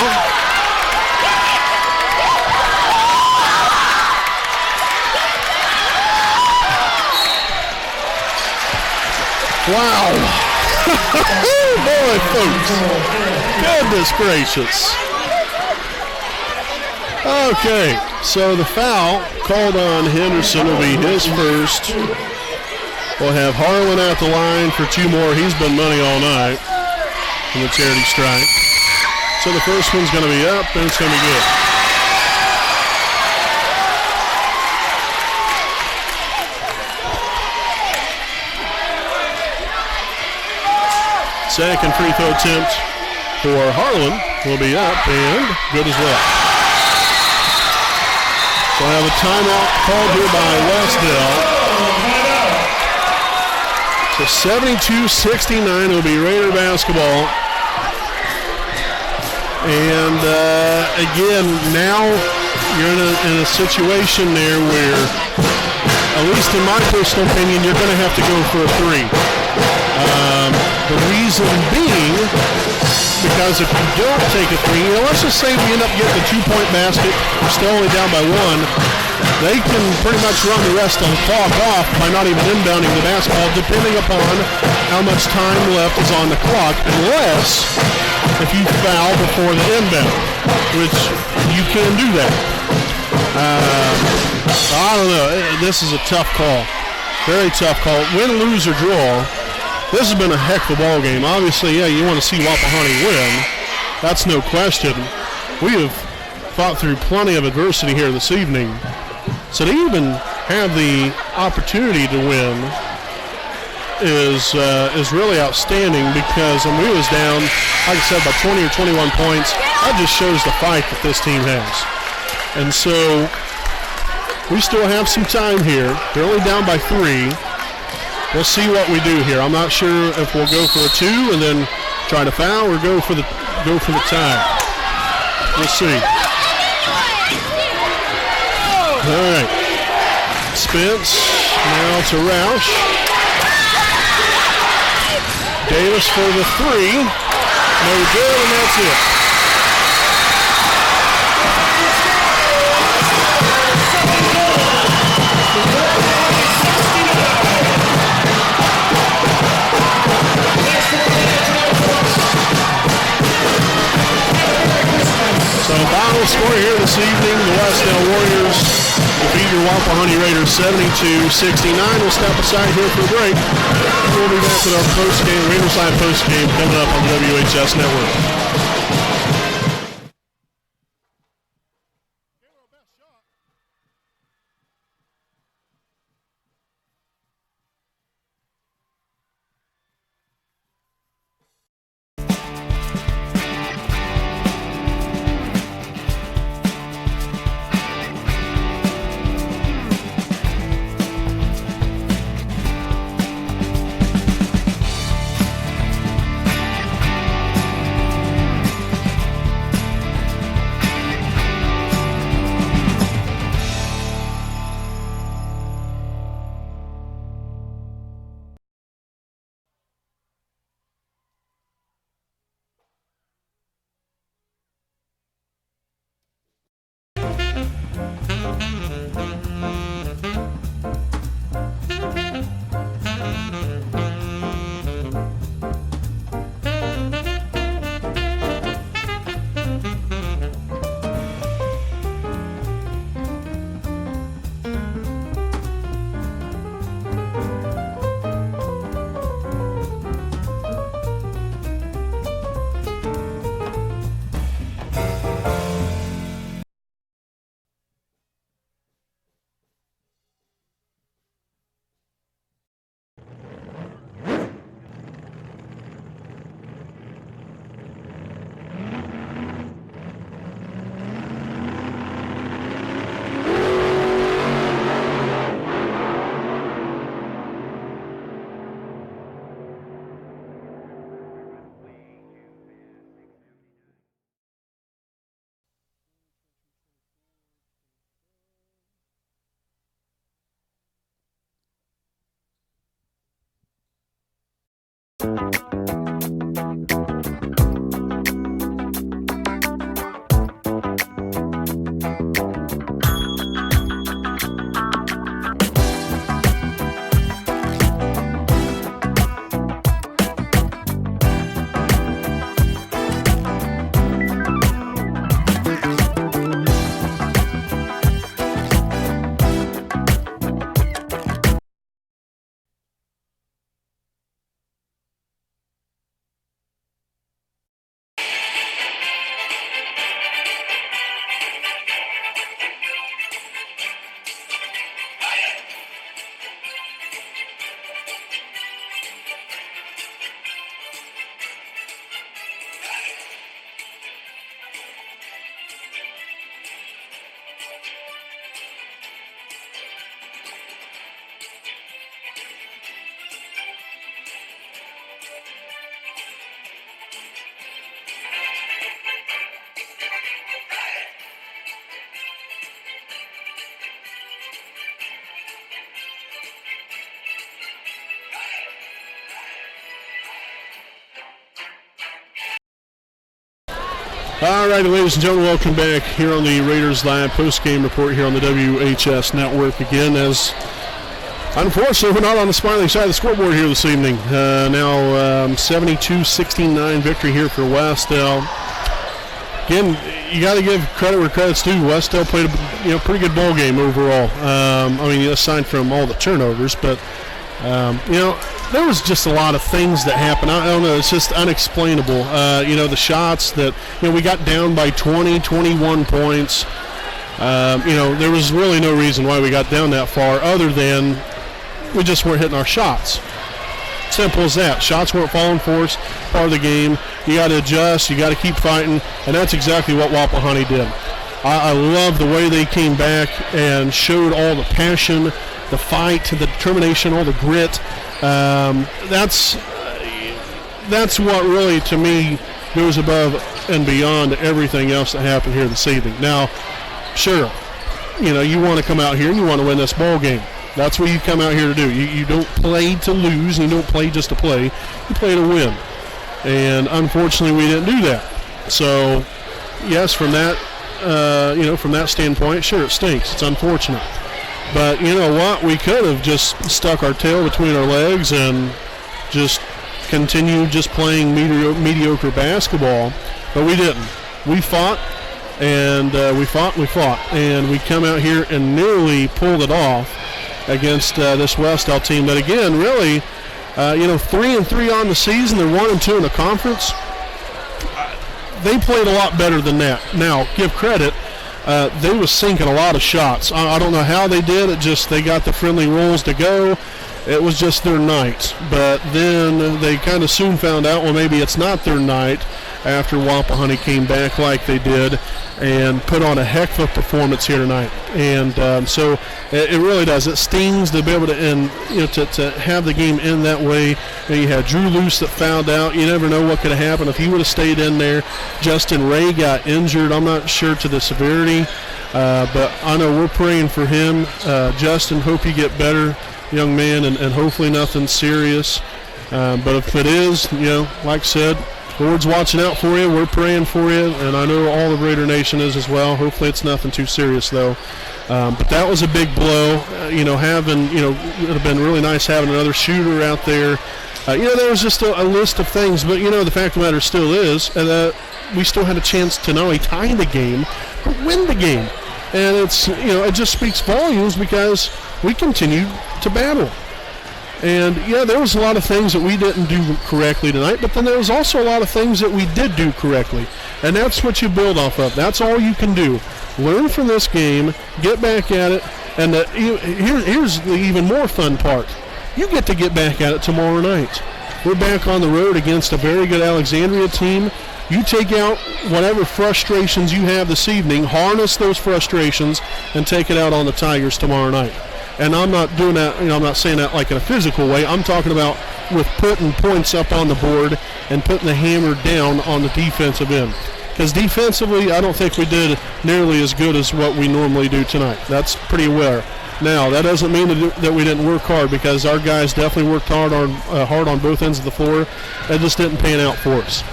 Wow. Boy, folks. Goodness gracious. Okay, so the foul called on Henderson will be his first. We'll have Harlan at the line for 2 more. He's been money all night in the charity strike. So the first one's going to be up, and it's going to be good. Second free throw attempt for Harlan will be up and good as well. So I have a timeout called here by Wes-Del. So 72-69 will be Raider basketball. And again, now you're in a situation there where, at least in my personal opinion, you're going to have to go for a 3. The reason being, because if you don't take a 3, let's just say we end up getting a 2-point basket, we're still only down by 1, they can pretty much run the rest of the clock off by not even inbounding the basketball, depending upon how much time left is on the clock, unless if you foul before the inbound, which you can do that. I don't know. This is a tough call. Very tough call. Win, lose, or draw. This has been a heck of a ball game. Obviously, yeah, you want to see Wapahani win. That's no question. We have fought through plenty of adversity here this evening. So to even have the opportunity to win is really outstanding, because when we was down, like I said, by 20 or 21 points, that just shows the fight that this team has. And so we still have some time here. They're only down by 3. We'll see what we do here. I'm not sure if we'll go for a 2 and then try to foul, or go for the tie. We'll see. All right. Spence now to Roush. Davis for the 3. No good, and that's it. So final score here this evening, the Wes-Del Warriors defeat your Wapahani Raiders 72-69. We'll step aside here for a break. We'll be back with our post-game, Raiders Live post-game, coming up on the WHS Network. All right, ladies and gentlemen, welcome back here on the Raiders Live post-game report here on the WHS Network. Again, as unfortunately we're not on the smiling side of the scoreboard here this evening. Now 72-69 victory here for Wes-Del. again, you got to give credit where credit's due. Wes-Del played a pretty good ball game overall. Aside from all the turnovers, but there was just a lot of things that happened. I don't know. It's just unexplainable. The shots that we got down by 20, 21 points. There was really no reason why we got down that far other than we just weren't hitting our shots. Simple as that. Shots weren't falling for us, part of the game. You got to adjust. You got to keep fighting, and that's exactly what Wapahani did. I love the way they came back and showed all the passion, the fight, the determination, all the grit. That's what really, to me, goes above and beyond everything else that happened here this evening. Now, sure, you want to come out here and you want to win this ball game. That's what you come out here to do. You don't play to lose, and you don't play just to play. You play to win. And unfortunately, we didn't do that. So, yes, from that standpoint, sure, it stinks. It's unfortunate. But you know what? We could have just stuck our tail between our legs and just continued just playing mediocre basketball. But we didn't. We fought, and we fought. And we come out here and nearly pulled it off against this Wes-Del team that, again, really, 3-3 on the season. They're 1-2 in the conference. They played a lot better than that. Now, give credit. They was sinking a lot of shots. I don't know how they did it. Just they got the friendly rolls to go. It was just their night. But then they kind of soon found out, well, maybe it's not their night after Wapahani came back like they did and put on a heck of a performance here tonight. And so it really does. It stings to be able to to have the game end that way. And you had Drew Luce that fouled out. You never know what could have happened if he would have stayed in there. Justin Ray got injured. I'm not sure to the severity, but I know we're praying for him. Justin, hope you get better, young man, and hopefully nothing serious. But if it is, like I said, the Lord's watching out for you. We're praying for you, and I know all the Raider Nation is as well. Hopefully it's nothing too serious, though. But that was a big blow. It would have been really nice having another shooter out there. There was just a list of things, but, the fact of the matter still is that we still had a chance to not only tie the game, but win the game. And it's, it just speaks volumes because we continued to battle. And, there was a lot of things that we didn't do correctly tonight, but then there was also a lot of things that we did do correctly. And that's what you build off of. That's all you can do. Learn from this game, get back at it, and here's the even more fun part. You get to get back at it tomorrow night. We're back on the road against a very good Alexandria team. You take out whatever frustrations you have this evening, harness those frustrations, and take it out on the Tigers tomorrow night. And I'm not doing that, I'm not saying that like in a physical way. I'm talking about with putting points up on the board and putting the hammer down on the defensive end. Because defensively, I don't think we did nearly as good as what we normally do tonight. That's pretty aware. Now, that doesn't mean that we didn't work hard, because our guys definitely worked hard on both ends of the floor. That just didn't pan out for us.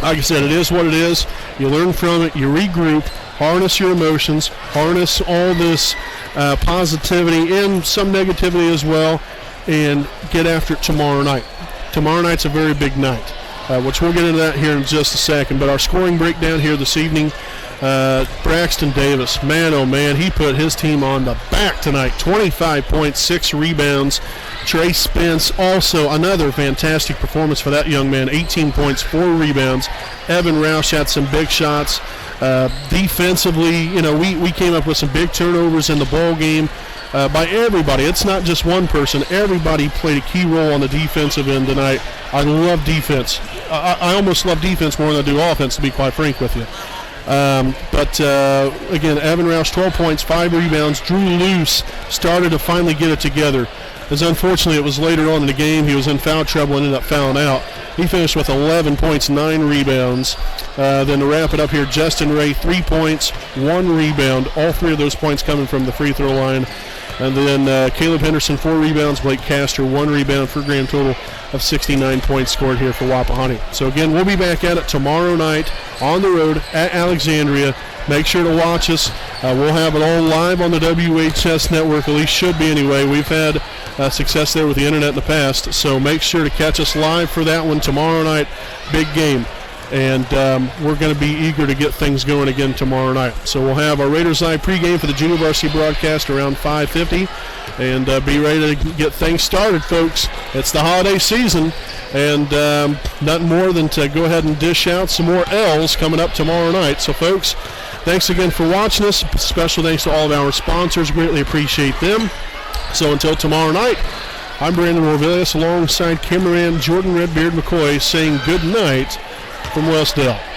Like I said, it is what it is. You learn from it. You regroup. Harness your emotions. Harness all this positivity and some negativity as well, and get after it tomorrow night. Tomorrow night's a very big night, which we'll get into that here in just a second. But our scoring breakdown here this evening, Braxton Davis, man, oh man, he put his team on the back tonight. 25 points, 6 rebounds. Trey Spence, also another fantastic performance for that young man. 18 points, 4 rebounds. Evan Roush had some big shots. Defensively, we came up with some big turnovers in the ball game by everybody. It's not just one person. Everybody played a key role on the defensive end tonight. I love defense. I almost love defense more than I do offense, to be quite frank with you. But again, Evan Roush, 12 points, 5 rebounds. Drew Luce started to finally get it together. As unfortunately, it was later on in the game. He was in foul trouble and ended up fouling out. He finished with 11 points, 9 rebounds. Then to wrap it up here, Justin Ray, 3 points, 1 rebound. All 3 of those points coming from the free throw line. And then Caleb Henderson, 4 rebounds. Blake Castor, 1 rebound for a grand total of 69 points scored here for Wapahani. So again, we'll be back at it tomorrow night on the road at Alexandria. Make sure to watch us. We'll have it all live on the WHS network, at least should be anyway. We've had success there with the internet in the past, so make sure to catch us live for that one tomorrow night. Big game. and we're going to be eager to get things going again tomorrow night. So we'll have our Raiders Live pregame for the junior varsity broadcast around 5:50, and be ready to get things started, folks. It's the holiday season, and nothing more than to go ahead and dish out some more L's coming up tomorrow night. So, folks, thanks again for watching us. Special thanks to all of our sponsors. Greatly appreciate them. So until tomorrow night, I'm Brandon Orvilius alongside cameraman Jordan Redbeard McCoy saying good night from Wes-Del.